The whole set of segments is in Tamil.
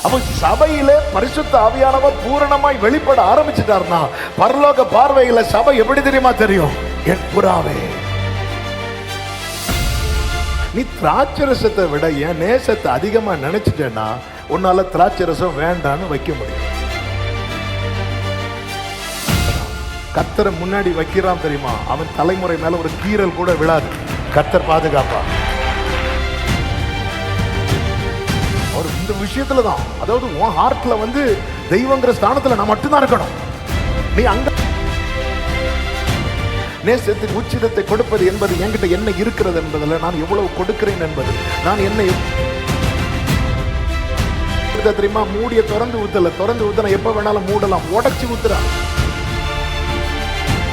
அப்ப சபையிலே பரிசுத்த ஆவியானவர் பூரணமாய் வெளிப்பட ஆரம்பிச்சிட்டார்னா பரலோக பார்வையில சபை எப்படி தெரியுமா தெரியும்? என் புறாவே. நீ திராட்சரசத்தை விட என் நேசத்தை அதிகமா நினைச்சிட்டேன்னா உன்னால திராட்சரசம் வேண்டான்னு வைக்க முடியும். கர்த்தரை முன்னாடி வைக்கிறான் தெரியுமா, அவன் தலைமுறை மேல ஒரு கீறல் கூட விழாது. கர்த்தர் பாதுகாப்பா. ஒரு இந்த விஷயத்துல தான், அதாவது உன் ஹார்ட்ல வந்து தெய்வங்கிற ஸ்தானத்துல நான் மட்டும்தான் இருக்கணும். நீ அங்க நேசத்துக்கு உச்சிதத்தை கொடுப்பது என்பது என்கிட்ட என்ன இருக்கிறது என்பதில் நான் எவ்வளவு கொடுக்கிறேன் என்பது, நான் என்ன தெரியுமா, மூடிய திறந்து ஊத்தல, திறந்து ஊத்தன எப்ப வேணாலும் மூடலாம், உடைச்சு ஊத்துறான்.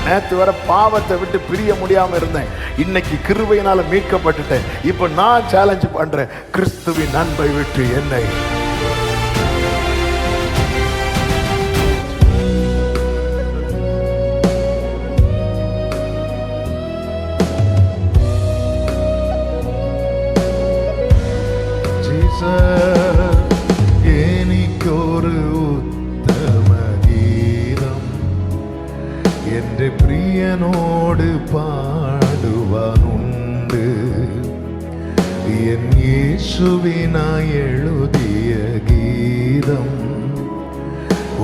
நேத்து வர பாவத்தை விட்டு பிரிய முடியாம இருந்தேன், இன்னைக்கு கிருபையினால மீட்கப்பட்டுட்டேன். இப்ப நான் சேலஞ்ச் பண்றேன், கிறிஸ்துவின் அன்பை விட்டு என்னை. എനിക്കൊരു ഉത്തമ ഗീതം എൻ്റെ പ്രിയനോട് പാടുവാനുണ്ട്. എൻ യേശുവിനായി എഴുതിയ ഗീതം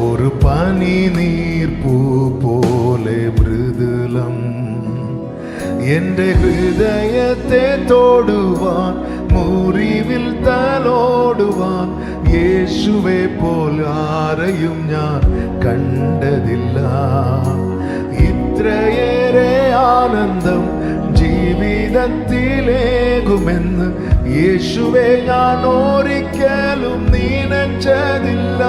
ഒരു പനിനീർപ്പൂ പോലെ മൃദുലം. എൻ്റെ ഹൃദയത്തെ തൊടുവാൻ, മുറിവിൽ തലോടുവാൻ യേശുവെ പോലെ ആരെയും ഞാൻ കണ്ടതില്ല. ഇത്രയേറെ ആനന്ദം ജീവിതത്തിലേകുമെന്ന് യേശുവെ ഞാൻ ഒരിക്കലും നിനച്ചതില്ല.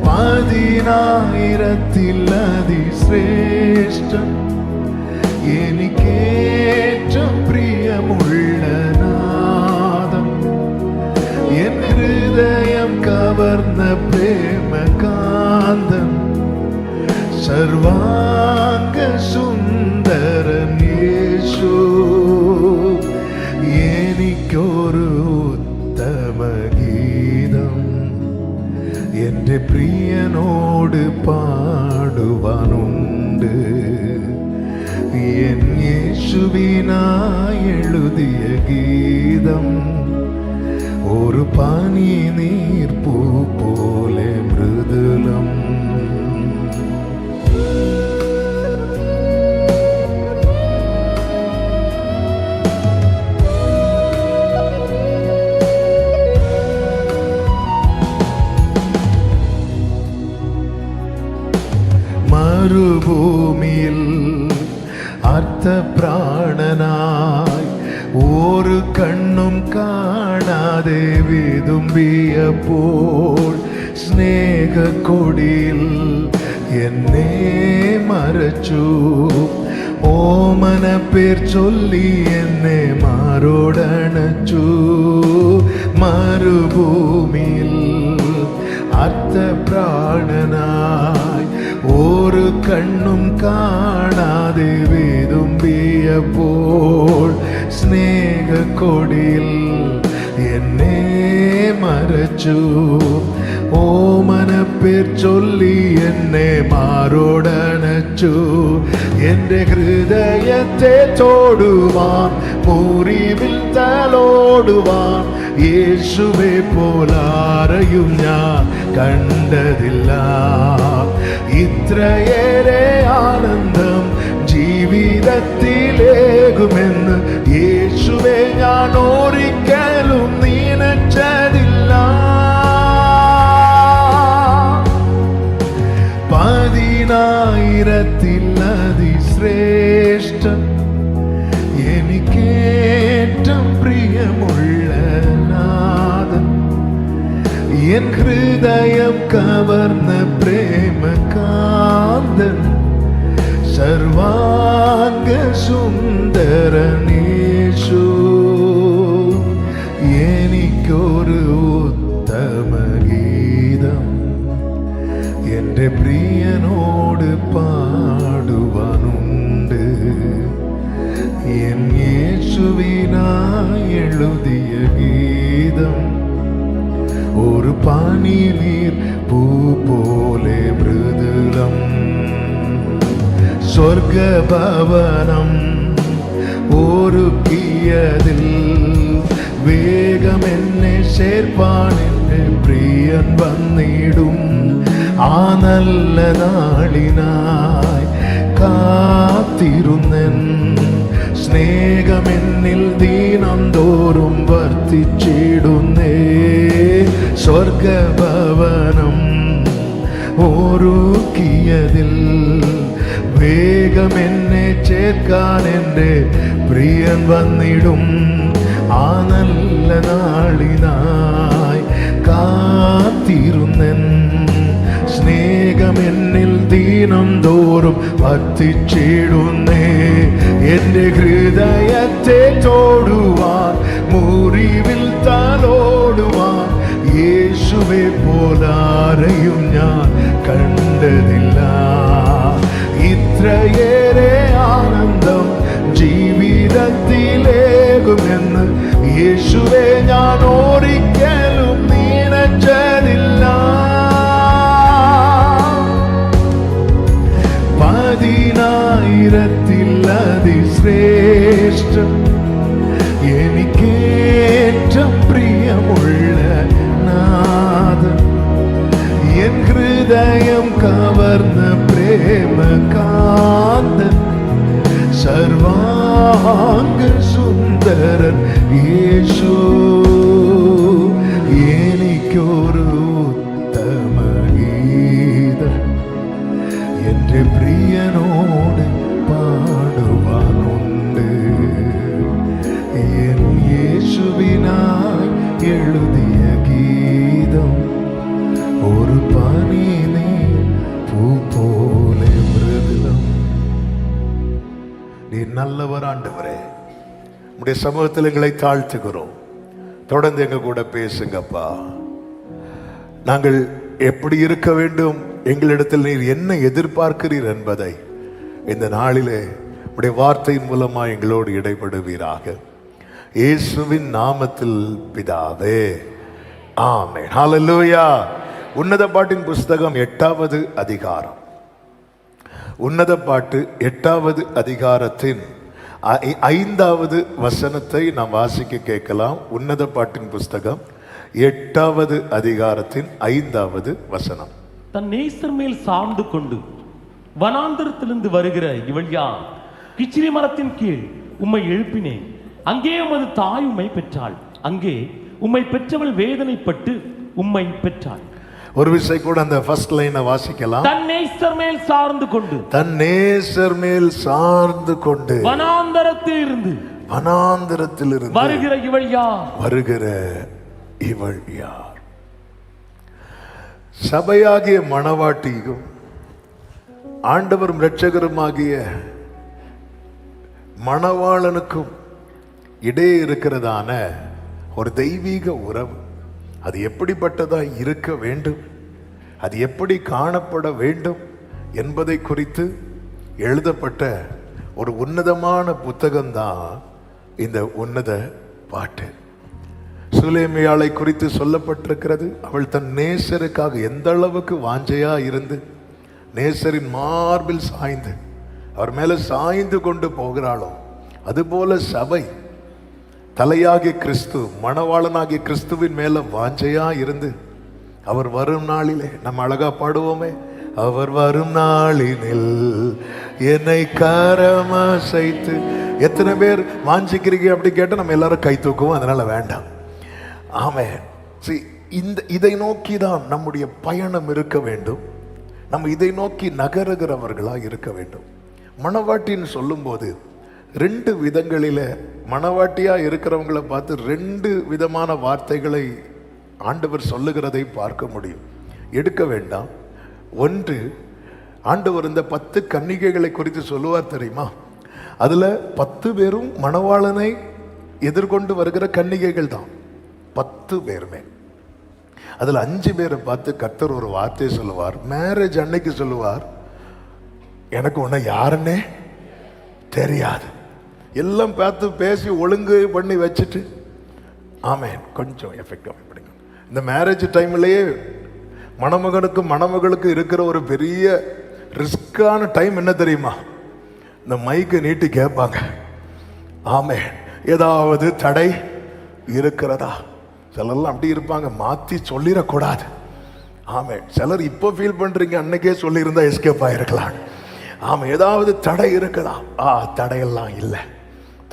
10,000 അതിശ്രേഷ്ഠം എനിക്കേറ്റവും പ്രിയമുള്ള നാദം, എൻ ഹൃദയം കവർന്ന പ്രേമകാന്തം, സർവാംഗ സുന്ദരൻ യേശു. എനിക്കൊരു ഉത്തമ ഗീതം എൻ്റെ പ്രിയനോട് പാടുവാനുണ്ട്. എൻ യേശുവിനായി എഴുതിയ ഗീതം ഒരു പനിനീർപ്പൂ പോലെ മൃദുലം. മരുഭൂമിയിൽ അർത്ഥപ്രാണനായി ഒരു കണ്ണും കാണാതെ വിതുമ്പിയപ്പോൾ സ്നേഹക്കൊടിയിൽ എന്നെ മറച്ചു. ഓമന പേർ ചൊല്ലി എന്നെ മാറോടണച്ചു. മരുഭൂമിയിൽ അർത്ഥപ്രാണനായി ഒരു കണ്ണും കാണാതെ വിതുമ്പിയപ്പോൾ സ്നേഹക്കൊടിയിൽ എന്നെ മറച്ചു. ഓമന പേർ ചൊല്ലി എന്നെ മാറോടണച്ചു. എൻ്റെ ഹൃദയത്തെ തൊടുവാൻ, മുറിവിൽ തലോടുവാൻ യേശുവെ പോലാരെയും ഞാൻ കണ്ടതില്ല. ഇത്രയേറെ ആനന്ദം ജീവിതത്തിലേകുമെന്ന് യേശുവെ ഞാൻ ഒരിക്കലും നിനച്ചതില്ല. 10,000 അതിശ്രേഷ്ഠം എനിക്കേറ്റവും പ്രിയമുള്ള നാദം, എൻ ഹൃദയം കവർന്ന പ്രേമകാന്തൻ, സർവാംഗ സുന്ദരൻ യേശു. എനിക്കൊരു ഉത്തമ ഗീതം എൻ്റെ പ്രിയനോട് പാടുവാനുണ്ട്. എൻ യേശുവിനായി എഴുതി எழுதிய கீதம் ஒரு பனி நீர் பூ போலே மிருதுலம். சொர்க்க பவனம் ஒருக்கியதில் வேகம் என்னை சேர்ப்பான் என்று பிரியன் வந்திடும். நல்ல நாளினாய் காத்திருந்தேன். സ്നേഹം എന്നിൽ ദീനം തോറും വർദ്ധിച്ചിടുന്നേ. സ്വർഗഭവനം ഒരുക്കിയതിൽ വേഗം എന്നെ ചേർക്കാൻ എൻ്റെ പ്രിയൻ വന്നിടും. നല്ല നാളിനായി കാത്തിരുന്നൻ. സ്നേഹം എന്നിൽ ദീനം തോറും വർദ്ധിച്ചിടുന്നേ. എന്റെ ഹൃദയത്തെ തോടുവാൻ മുറിവിൽ തലോടുവാൻ യേശുവെ പോലാരെയും ഞാൻ കണ്ടതില്ല. ഇത്രയേറെ ആനന്ദം ജീവിതത്തിലേകുമെന്ന് യേശുവെ ഞാൻ ഒരിക്കലും നിനച്ചതില്ല. 10,000 അതിശ്രേഷ്ഠം എനിക്കേറ്റം പ്രിയമുള്ള നാഥൻ. എൻ ഹൃദയം കവർന്ന പ്രേമകാന്തൻ സർവാംഗ സുന്ദരൻ യേശു. എനിക്കൊരു ഉത്തമ ഗീതം എന്റെ പ്രിയനോട് പാടുവാനുണ്ട്. എൻ യേശുവിനായി എഴുതിയ ഗീതം ഒരു പനി നീർ പൂ പോലെ മൃദുലം. நீர் நல்லவர் ஆண்டவரே. உம்முடைய சமூகத்தில் எங்களை தாழ்த்துகிறோம். தொடர்ந்து எங்க கூட பேசுங்கப்பா. நாங்கள் எப்படி இருக்க வேண்டும், எங்களிடத்தில் நீர் என்ன எதிர்பார்க்கிறீர் என்பதை இந்த நாளிலே உடைய வார்த்தையின் மூலமாக எங்களோடு இடைபடுவீராக. இயேசுவின் நாமத்தில் பிதாவே, ஆமென். ஹல்லேலூயா. உன்னத பாட்டின் புஸ்தகம் 8வது அதிகாரம். உன்னத பாட்டு 8வது அதிகாரத்தின் 5வது வசனத்தை நாம் வாசிக்க கேட்கலாம். உன்னத பாட்டின் புஸ்தகம் 8வது அதிகாரத்தின் 5வது வசனம். தன் நேசர் மேல் சார்ந்து கொண்டு வனாந்தரத்திலிருந்து வருகிற இவள் யார்? கிச்சிலி மரத்தின் கீழ் உம்மை எழுப்பினேன். அங்கே உமது தாய் உம்மை பெற்றாள். அங்கே உம்மை பெற்றவள் வேதனைப்பட்டு உம்மை பெற்றாள். ஒரு விசை கூட அந்த ஃபர்ஸ்ட் லைனை வாசிக்கலாம். தன் நேசர் மேல் சார்ந்து கொண்டு, தன் நேசர் மேல் சார்ந்து கொண்டு வனாந்தரத்திலிருந்து வருகிற இவள் யார்? வருகிற இவள் யார்? சபையாகிய மணவாட்டியும் ஆண்டவரும் இரட்சகருமாகிய மணவாளனுக்கும் இடையே இருக்கிறதான ஒரு தெய்வீக உறவு, அது எப்படிப்பட்டதா இருக்க வேண்டும், அது எப்படி காணப்பட வேண்டும் என்பதை குறித்து எழுதப்பட்ட ஒரு உன்னதமான புத்தகம்தான் இந்த உன்னத பாட்டு. சுலேமியாளை குறித்து சொல்லப்பட்டிருக்கிறது. அவள் தன் நேசருக்காக எந்த அளவுக்கு வாஞ்சையா இருந்து நேசரின் மார்பில் சாய்ந்து அவர் மேல சாய்ந்து கொண்டு போகிறாளோ, அதுபோல சபை தலையாகிய கிறிஸ்து, மணவாளனாகிய கிறிஸ்துவின் மேல வாஞ்சையா இருந்து அவர் வரும் நாளிலே, நம்ம அழகா பாடுவோமே, அவர் வரும் நாளினில் என்னை கரமசைத்து. எத்தனை பேர் வாஞ்சிக்கிறீங்க அப்படி கேட்டால் நம்ம எல்லாரும் கை தூக்குவோம், அதனால வேண்டாம். ஆமென். இதை நோக்கி தான் நம்முடைய பயணம் இருக்க வேண்டும். நம்ம இதை நோக்கி நகருகிறவர்களா இருக்க வேண்டும். மணவாட்டின்னு சொல்லும்போது 2 விதங்களில மணவாட்டியா இருக்கிறவங்களை பார்த்து 2 விதமான வார்த்தைகளை ஆண்டவர் சொல்லுகிறதை பார்க்க முடியும். எடுக்க வேண்டாம். ஒன்று, ஆண்டவர் இந்த 10 கன்னிகைகளை குறித்து சொல்லுவார் தெரியுமா? அதுல 10 பேரும் மணவாளனை எதிர்கொண்டு வருகிற கன்னிகைகள் தான். 10 பேருமே. அதுல 5 பேரை பார்த்து கர்த்தர் ஒரு வார்த்தை சொல்லுவார். மேரேஜ் அன்னைக்கு சொல்லுவார், எனக்கு உன்னை யாருன்னே தெரியாது. எல்லாம் பார்த்து பேசி ஒழுங்கு பண்ணி வச்சுட்டு ஆமென். கொஞ்சம் எஃபெக்டிவ் படிங்க. இந்த மேரேஜ் டைம்லயே மணமகனுக்கும் மணமகளுக்கு இருக்கிற ஒரு பெரிய ரிஸ்கான டைம் என்ன தெரியுமா? இந்த மைக்கை நீட்டி கேட்பாங்க, ஆமென், ஏதாவது தடை இருக்கிறதா? சிலர்லாம் அப்படி இருப்பாங்க, மாத்தி சொல்லிடக்கூடாது. ஆமென். சிலர் இப்போ ஃபீல் பண்றீங்க, அன்னைக்கே சொல்லியிருந்தா எஸ்கேப் ஆயிருக்கலாம். ஆமா, ஏதாவது தடை இருக்குதா? தடையெல்லாம் இல்லை.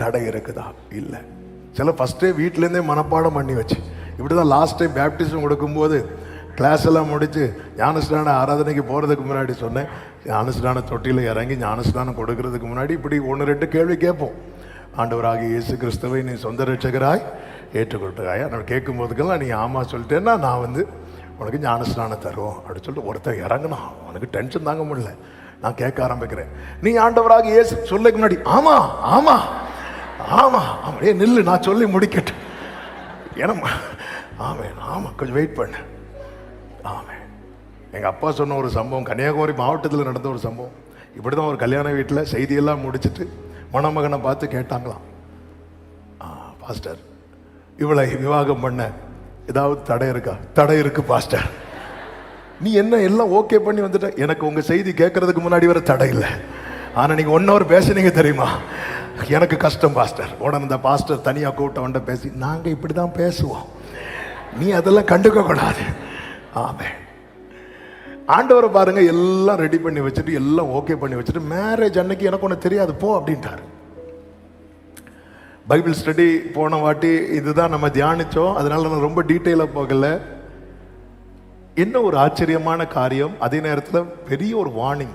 தடை இருக்குதா? இல்லை. சில ஃபர்ஸ்டே வீட்டிலேருந்தே மனப்பாடம் பண்ணி வச்சு, இப்படிதான் லாஸ்ட் டைம் பேப்டிசம் கொடுக்கும்போது கிளாஸ் எல்லாம் முடிச்சு ஞானஸ்நான ஆராதனைக்கு போகிறதுக்கு முன்னாடி சொன்னேன், ஞானஸ்நான தொட்டியில் இறங்கி ஞானஸ்நானம் கொடுக்கறதுக்கு முன்னாடி இப்படி 1-2 கேள்வி கேட்போம். ஆண்டவராகிய இயேசு கிறிஸ்துவை நீ சொந்த ரட்சகராய் ஏற்றுக்கொள்கிறாயா? நான் கேட்கும் போதுக்கெல்லாம் நீ ஆமாம் சொல்லிட்டேன்னா நான் உனக்கு ஞானஸ்நானம் தருவோம் அப்படின்னு சொல்லிட்டு ஒருத்தர் இறங்கினா உனக்கு டென்ஷன் தாங்க முடியல. நான் கேட்க ஆரம்பிக்கிறேன், நீ ஆண்டவராக இயேசு சொல்லுக்கு முன்னாடி ஆமா ஆமா ஆமா ஆமா, நில்லு நான் சொல்லி முடிக்கட்டும். ஏன்னா ஆமாம் ஆமாம் கொஞ்சம் வெயிட் பண்ண. ஆமாம். எங்கள் அப்பா சொன்ன ஒரு சம்பவம், கன்னியாகுமரி மாவட்டத்தில் நடந்த ஒரு சம்பவம். இப்படி தான் ஒரு கல்யாண வீட்டில் செய்தியெல்லாம் முடிச்சுட்டு மணமகனை பார்த்து கேட்டாங்களாம், பாஸ்டர் இவளை விவாகம் பண்ண ஏதாவது தடை இருக்கா? தடை இருக்கு பாஸ்டர். நீ என்ன எல்லாம் ஓகே பண்ணி வந்துட்ட? எனக்கு உங்க செய்தி கேட்கறதுக்கு முன்னாடி வர தடை இல்லை, ஆனா நீங்க 1 hour பேசுனீங்க தெரியுமா, எனக்கு கஷ்டம் பாஸ்டர். உடனே இந்த பாஸ்டர் தனியா கூட்ட பேசி, நாங்க இப்படிதான் பேசுவோம், நீ அதெல்லாம் கண்டுக்க கூடாது. ஆமே. ஆண்டவரை பாருங்க, எல்லாம் ரெடி பண்ணி வச்சுட்டு எல்லாம் ஓகே பண்ணி வச்சுட்டு மேரேஜ் அன்னைக்கு எனக்கு ஒன்று தெரியாது போ அப்படின்ட்டாரு. பைபிள் ஸ்டடி போன வாட்டி இதுதான் நம்ம தியானிச்சோம், அதனால நான் ரொம்ப டீட்டெயிலாக போகல. என்ன ஒரு ஆச்சரியமான காரியம், அதே நேரத்தில் பெரிய ஒரு வார்னிங்.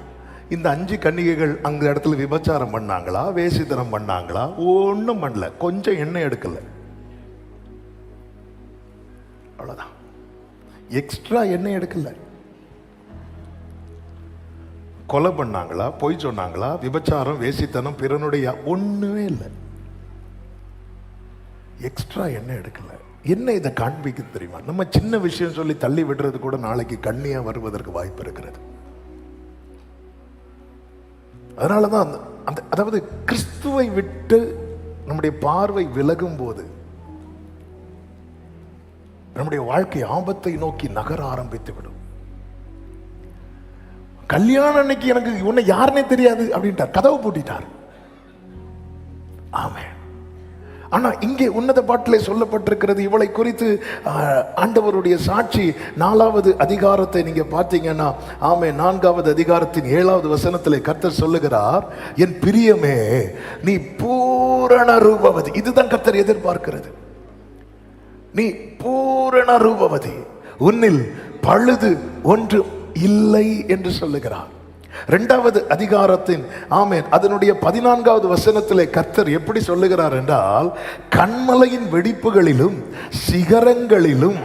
இந்த 5 கன்னிகைகள் அந்த இடத்துல விபச்சாரம் பண்ணாங்களா, வேசித்தனம் பண்ணாங்களா? ஒன்றும் பண்ணல, கொஞ்சம் எண்ணெய் எடுக்கல, அவ்வளோதான். எக்ஸ்ட்ரா எண்ணெய் எடுக்கல. கொலை பண்ணாங்களா, பொய் சொன்னாங்களா, விபச்சாரம், வேசித்தனம், பிறனுடைய ஒண்ணுமே இல்லை. எக்ஸ்ட்ரா எண்ணெய் எடுக்கல. என்ன இதை காண்பிக்குது தெரியுமா? நம்ம சின்ன விஷயம் சொல்லி தள்ளி விடுறது கூட நாளைக்கு கண்ணியா வருவதற்கு வாய்ப்பு இருக்கிறது. அதனாலதான் அதாவது கிறிஸ்துவை விட்டு நம்முடைய பார்வை விலகும் போது நம்முடைய வாழ்க்கை ஆபத்தை நோக்கி நகர ஆரம்பித்து விடும். கல்யாணம் அன்னைக்கு எனக்கு உன்னை யாருன்னே தெரியாது அப்படின்ட்டார், கதவு பூட்டிட்டார். ஆமென். ஆனா இங்கே உன்னத பாட்டிலே சொல்லப்பட்டிருக்கிறது, இவளை குறித்து ஆண்டவருடைய சாட்சி 4வது அதிகாரத்தை நீங்க பார்த்தீங்கன்னா, ஆமென், 4வது அதிகாரத்தின் 7வது வசனத்திலே கர்த்தர் சொல்லுகிறார், என் பிரியமே நீ பூரண ரூபவதி. இதுதான் கர்த்தர் எதிர்பார்க்கிறது. நீ பூரண ரூபவதி, உன்னில் பழுது ஒன்று இல்லை என்று சொல்லுகிறார். 2வது அதிகாரத்தின் ஆமென் அதனுடைய 14வது வசனத்திலே கர்த்தர் எப்படி சொல்லுகிறார் என்றால், கண்மலையின் வெடிப்புகளிலும் சிகரங்களிலும்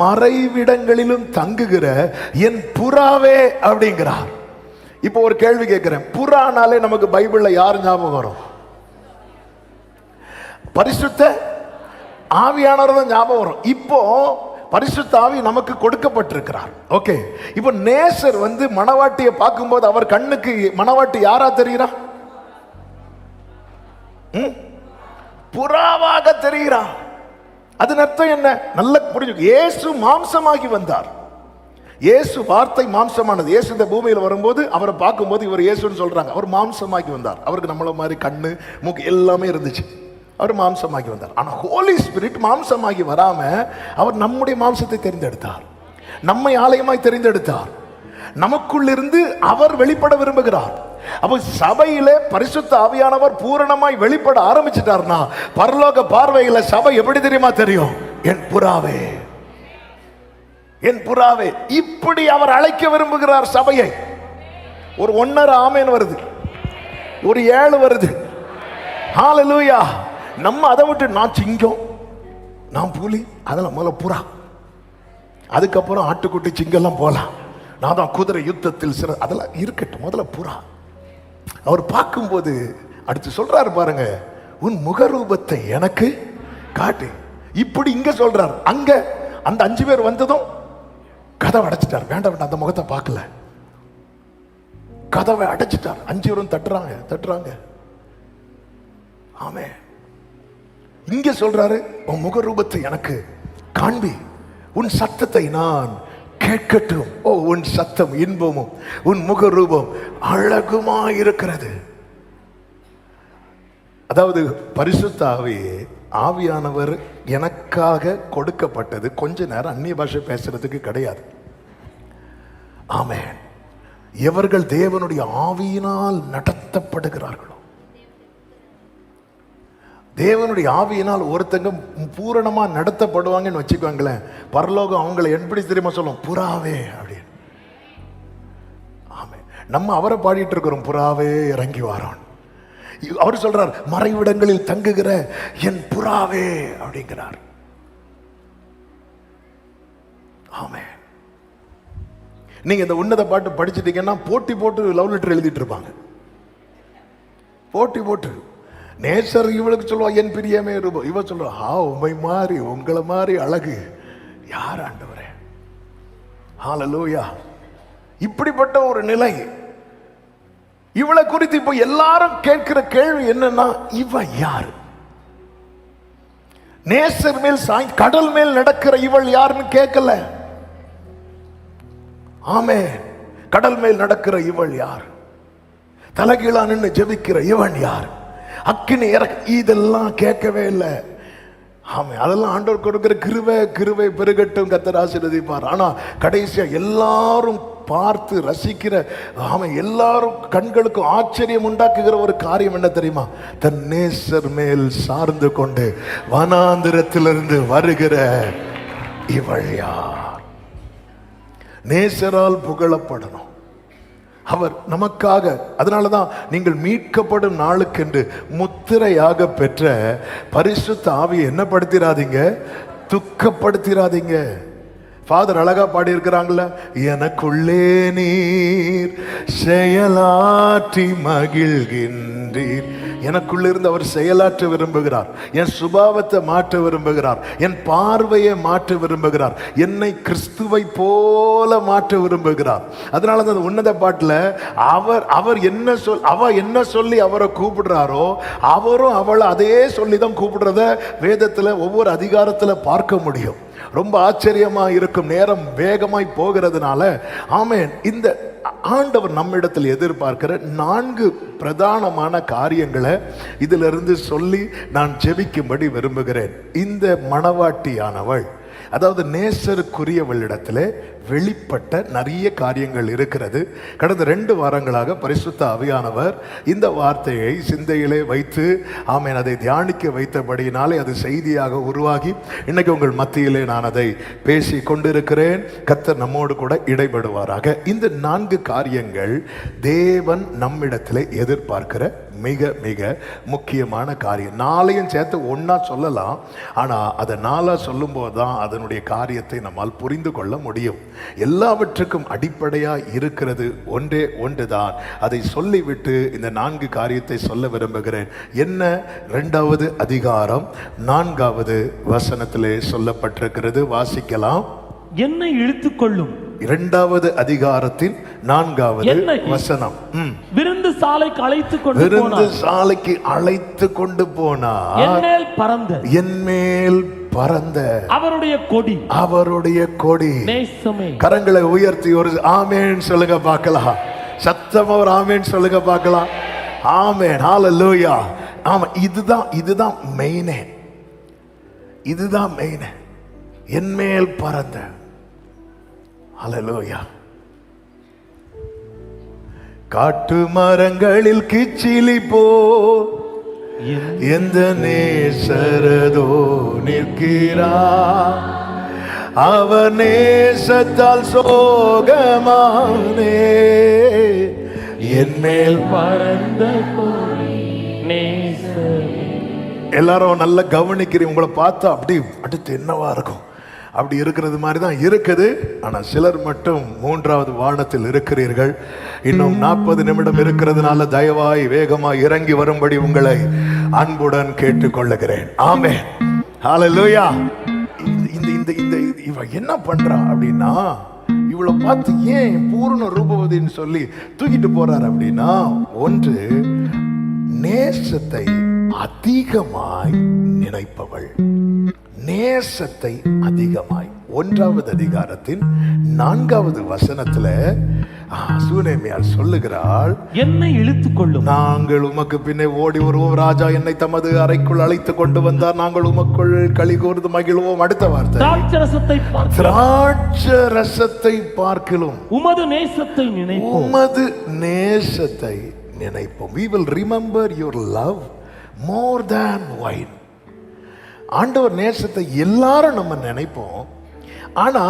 மறைவிடங்களிலும் தங்குகிற என் புறாவே அப்படிங்கிறார். இப்போ ஒரு கேள்வி கேட்கிறேன், புறானாலே நமக்கு பைபிள்ல யார் ஞாபகம் வரும்? பரிசுத்த ஆவியானவர் தான் ஞாபகம் வரும். இப்போ பரிசுத்த ஆவி நமக்கு கொடுக்கப்பட்டிருக்கிறார். ஓகே, இப்போ நேசர் மணவாட்டியை பார்க்கும்போது அவர் கண்ணுக்கு மணவாட்டி யாரா தெரிகிறா? புறாவாக தெரிகிறா. அதன் அர்த்தம் என்ன? நல்ல புரிஞ்சு. இயேசு மாம்சமாகி வந்தார். இயேசு வார்த்தை மாம்சமானது. இயேசு இந்த பூமியில் வரும்போது அவரை பார்க்கும்போது இவர் இயேசுன்னு சொல்றாங்க. அவர் மாம்சமாகி வந்தார். அவருக்கு நம்மள மாதிரி கண்ணு மூக்கு எல்லாமே இருந்துச்சு. அவர் மாம்சமாகி வந்தார். ஆனா ஹோலி ஸ்பிரிட் மாம்சமாகி வராம அவர் நம்முடைய மாம்சத்தை தெரிந்தெடுத்தார், நம்மை ஆலயமாய் தெரிந்தெடுத்தார். நமக்குள்ளிருந்து அவர் வெளிப்பட விரும்புகிறார். அப்ப சபையிலே பரிசுத்த ஆவியானவர் பூரணமாய் வெளிப்பட ஆரம்பிச்சிட்டார்னா பரலோக பார்வையில சபை எப்படி தெரியுமா தெரியும்? என் புறாவே, என் புறாவே. இப்படி அவர் அழைக்க விரும்புகிறார் சபையை. ஒரு 1.5 ஆமென் வருது, ஒரு 7 வருது. ஹல்லேலூயா. நம்ம அதை விட்டு நான் சிங்கம், நான் புலி, அதெல்லாம் முதல்ல புறா, அதுக்கப்புறம் ஆட்டுக்குட்டி சிங்கெல்லாம் போலாம், நான் தான் குதிரை யுத்தத்தில் அதெல்லாம் இருக்கட்டும், முதல்ல புறா. அவர் பார்க்கும்போது அடுத்து சொல்றாரு பாருங்க, உன் முகரூபத்தை எனக்கு காட்டு. இப்படி இங்க சொல்றார். அங்க அந்த 5 பேர் வந்ததும் கதவை அடைச்சிட்டார். வேண்டாம் வேண்டாம், அந்த முகத்தை பார்க்கல, கதவை அடைச்சிட்டார். 5 பேரும் தட்டுறாங்க. ஆமே. இங்க சொல்றாரு, உன் முகரூபத்தை எனக்கு காண்பி, உன் சத்தத்தை நான் கேட்கட்டும். ஓ, உன் சத்தம் இன்பமும் உன் முகரூபம் அழகுமா இருக்கிறது. அதாவது பரிசுத்த ஆவியானவர் எனக்காக கொடுக்கப்பட்டது கொஞ்ச நேரம் அந்நிய பாஷை பேசுறதுக்கு கிடையாது. ஆமென். எவர்கள் தேவனுடைய ஆவியினால் நடத்தப்படுகிறார்களோ, தேவனுடைய ஆவியினால் ஒருத்தங்க பூரணமா நடத்தப்படுவாங்கன்னு வச்சுக்கோங்களேன், பரலோகம் அவங்களை எப்படி தெரியுமா சொல்லும்? புறாவே அப்படின்னு. ஆமென். நம்ம அவரை பாடிட்டு இருக்கிறோம், புறாவே இறங்கி வாரான். அவர் சொல்றார், மறைவிடங்களில் தங்குகிற என் புறாவே அப்படிங்கிறார். ஆமென். நீங்க இந்த உன்னத பாட்டு படிச்சிட்டீங்கன்னா போட்டி போட்டு லவ் லெட்டர் எழுதிட்டு இருப்பாங்க. போட்டி போட்டு நேசர் இவளுக்கு சொல்லுவா, என் பிரியமே ரூபம். இவ சொல்லுவா, உமை மாறி உங்களை மாறி அழகு யார் ஆண்டவரே. ஹல்லேலூயா. இப்படிப்பட்ட ஒரு நிலை. இவளை குறித்து இப்ப எல்லாரும் கேட்கிற கேள்வி என்னன்னா, இவ யாரு? நேசர் மேல் கடல் மேல் நடக்கிற இவள் யாருன்னு கேட்கல. ஆமே, கடல் மேல் நடக்கிற இவள் யார்? தலைகீழா நின்று ஜெபிக்கிற இவன் யார்? அக்கினி இதெல்லாம் கேட்கவே இல்லை. ஆமே, அதெல்லாம் ஆண்டவர் கொடுக்கிற கிருபை பெருகட்டும், கர்த்தர் ஆசீர்வதிப்பார். ஆனா கடைசியா எல்லாரும் பார்த்து ரசிக்கிற, ஆமா, எல்லாரும் கண்களுக்கு ஆச்சரியம் உண்டாக்குகிற ஒரு காரியம் என்ன தெரியுமா? தன் நேசர் மேல் சார்ந்து கொண்டு வனாந்திரத்திலிருந்து வருகிற இவள் யார்? நேசரால் புகழப்படணும் அவர் நமக்காக. அதனாலதான் நீங்கள் மீட்கப்படும் நாளுக்கென்று முத்திரையாக பெற்ற பரிசுத்த ஆவியை என்ன படுத்திராதீங்க, துக்கப்படுத்திராதீங்க. ஃபாதர் அழகா பாடி இருக்கிறாங்கள, எனக்குள்ளே நீர் செயலாற்றி மகிழ்கின்றீர். எனக்குள்ள இருந்து அவர் செயலாற்ற விரும்புகிறார். என் சுபாவத்தை மாற்ற விரும்புகிறார். என் பார்வையை மாற்ற விரும்புகிறார். என்னை கிறிஸ்துவை போல மாற்ற விரும்புகிறார். அதனால அந்த உன்னத பாட்டுல அவர் என்ன சொல்லி அவரை கூப்பிடுறாரோ, அவரும் அவளை அதே சொல்லிதான் கூப்பிடுறத வேதத்துல ஒவ்வொரு அதிகாரத்துல பார்க்க முடியும். ரொம்ப ஆச்சரியமா இருக்கும். நேரம் வேகமாய் போகிறதுனால, ஆமென், இந்த ஆண்டவர் நம்மிடத்தில் எதிர்பார்க்கிற 4 பிரதானமான காரியங்களை இதிலிருந்து சொல்லி நான் ஜெபிக்கும்படி விரும்புகிறேன். இந்த மணவாட்டியானவள், அதாவது நேசருக்குரியவளிடத்தில் வெளிப்பட்ட நிறைய காரியங்கள் இருக்கிறது. கடந்த 2 வாரங்களாக பரிசுத்த ஆவியானவர் இந்த வார்த்தையை சிந்தையிலே வைத்து, ஆமென், அதை தியானிக்க வைத்தபடியினாலே அது செய்தியாக உருவாகி இன்னைக்கு உங்கள் மத்தியிலே நான் அதை பேசி கொண்டிருக்கிறேன். கர்த்தர் நம்மோடு கூட இடைபடுவாராக. இந்த 4 காரியங்கள் தேவன் நம்மிடத்தில் எதிர்பார்க்கிற மிக மிக முக்கியமான காரியம். 4ஐயும் சேர்த்து ஒன்னா சொல்லலாம். ஆனா அதை 4ஆ சொல்லும் போதுதான் அதனுடைய காரியத்தை நம்மால் புரிந்து கொள்ள முடியும். எல்லாவற்றுக்கும் அடிப்படையா இருக்கிறது ஒன்றே ஒன்றுதான். அதை சொல்லிவிட்டு இந்த 4 காரியத்தை சொல்ல விரும்புகிறேன். என்ன? 2வது அதிகாரம் 4வது வசனத்திலே சொல்லப்பட்டிருக்கிறது. வாசிக்கலாம். என்னை இழுத்துக்கொள்ளும். 2வது அதிகாரத்தின் 4வது வசனம். விருந்து சாலைக்கு அழைத்து கொண்டு போனார். என்மேல் பறந்த அவருடைய கொடி நேசமே. கரங்களை உயர்த்தி ஒரு ஆமேன் சொல்லுங்க பார்க்கலாம். சத்தமா ஒரு ஆமேன் சொல்லுங்க பார்க்கலாம். ஆமேன், ஹல்லேலூயா. ஆமா, இதுதான் மெயினே. இதுதான் மெயினே. என்மேல் பறந்த. ஹல்லேலூயா. காட்டு மரங்களில் கிச்சிலி போ எந்த நேசரதோ நிற்கிறார். அவர் நேசத்தால் சோகமானே என்மேல் பறந்த நேசமே. எல்லாரும் நல்லா கவனிக்கிறீங்க. உங்களை பார்த்தா அப்படி அடுத்து என்னவா இருக்கும் அப்படி இருக்கிறது மாதிரி தான் இருக்குது. ஆனா சிலர் மட்டும் 3வது வானத்தில் இருக்கிறீர்கள். இன்னும் 40 நிமிடம் இருக்கிறதுனால தயவாய் வேகமாய் இறங்கி வரும்படி உங்களை அன்புடன் கேட்டுக்கொள்ளுகிறேன். ஆமென், ஹல்லேலூயா. இவ என்ன பண்றா அப்படின்னா, இவளை பார்த்து ஏன் பூர்ண ரூபவதின்னு சொல்லி தூக்கிட்டு போறாரு அப்படின்னா, ஒன்று நேசத்தை அதிகமாய் நினைப்பவள். நேசத்தை அதிகமாய். 1வது அதிகாரத்தின் 4வது வசனத்துல சூனேமியாள் சொல்லுகிறாள், என்னை இழுத்துக் கொள்ளும். நாங்கள் உமக்கு பின்னே ஓடி வருவோம். ராஜா என்னை தமது அறைக்குள் அழைத்து கொண்டு வந்தார். நாங்கள் உமக்குள் களி கூர்ந்து மகிழ்வோம். அடுத்த வார்த்தை, திராட்சரசத்தை பார்க்கிலும் உமது நேசத்தை நினைப்போம். உமது நேசத்தை நினைப்போம். We will remember your love more than wine. ஆண்டவர் நேசத்தை எல்லாரும் நம்ம நினைப்போம். ஆனா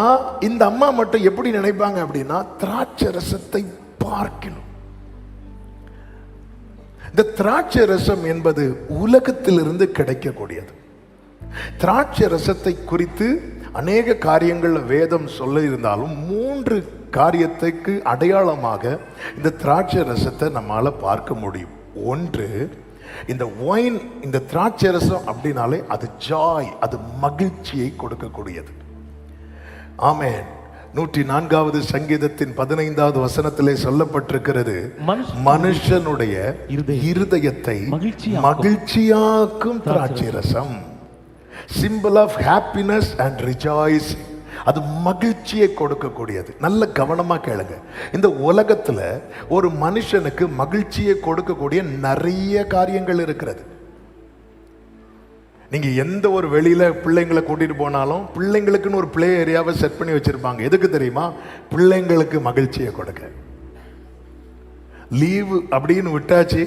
இந்த அம்மா மட்டும் எப்படி நினைப்பாங்க அப்படின்னா, திராட்சரசத்தை பார்க்கணும். இந்த திராட்சரசம் என்பது உலகத்திலிருந்து கிடைக்கக்கூடியது. திராட்சரசத்தை குறித்து அநேக காரியங்கள் வேதம் சொல்ல இருந்தாலும் 3 காரியத்துக்கு அடையாளமாக இந்த திராட்சரசத்தை நம்மால பார்க்க முடியும். ஒன்று, இந்த ஒயின், இந்த திராட்சரசம் அப்படின்னாலே அது ஜாய், அது மகிழ்ச்சியை கொடுக்கக்கூடியது. ஆமென். 104வது சங்கீதத்தின் 15வது வசனத்திலே சொல்லப்பட்டிருக்கிறது, மனுஷனுடைய இருதயத்தை மகிழ்ச்சியாக்கும் திராட்சரசம். Simple of happiness and rejoicing. அது மகிழ்ச்சியை கொடுக்கக்கூடியது. நல்ல கவனமா கேளுங்க. இந்த உலகத்துல ஒரு மனுஷனுக்கு மகிழ்ச்சியை கொடுக்கக்கூடிய நிறைய காரியங்கள் இருக்கிறது. நீங்க எந்த ஒரு வெளியில பிள்ளைங்களை கூட்டிட்டு போனாலும் பிள்ளைங்களுக்குன்னு ஒரு பிளே ஏரியாவை செட் பண்ணி வச்சிருப்பாங்க. எதுக்கு தெரியுமா? பிள்ளைங்களுக்கு மகிழ்ச்சியை கொடுக்க. லீவு அப்படின்னு விட்டாச்சு.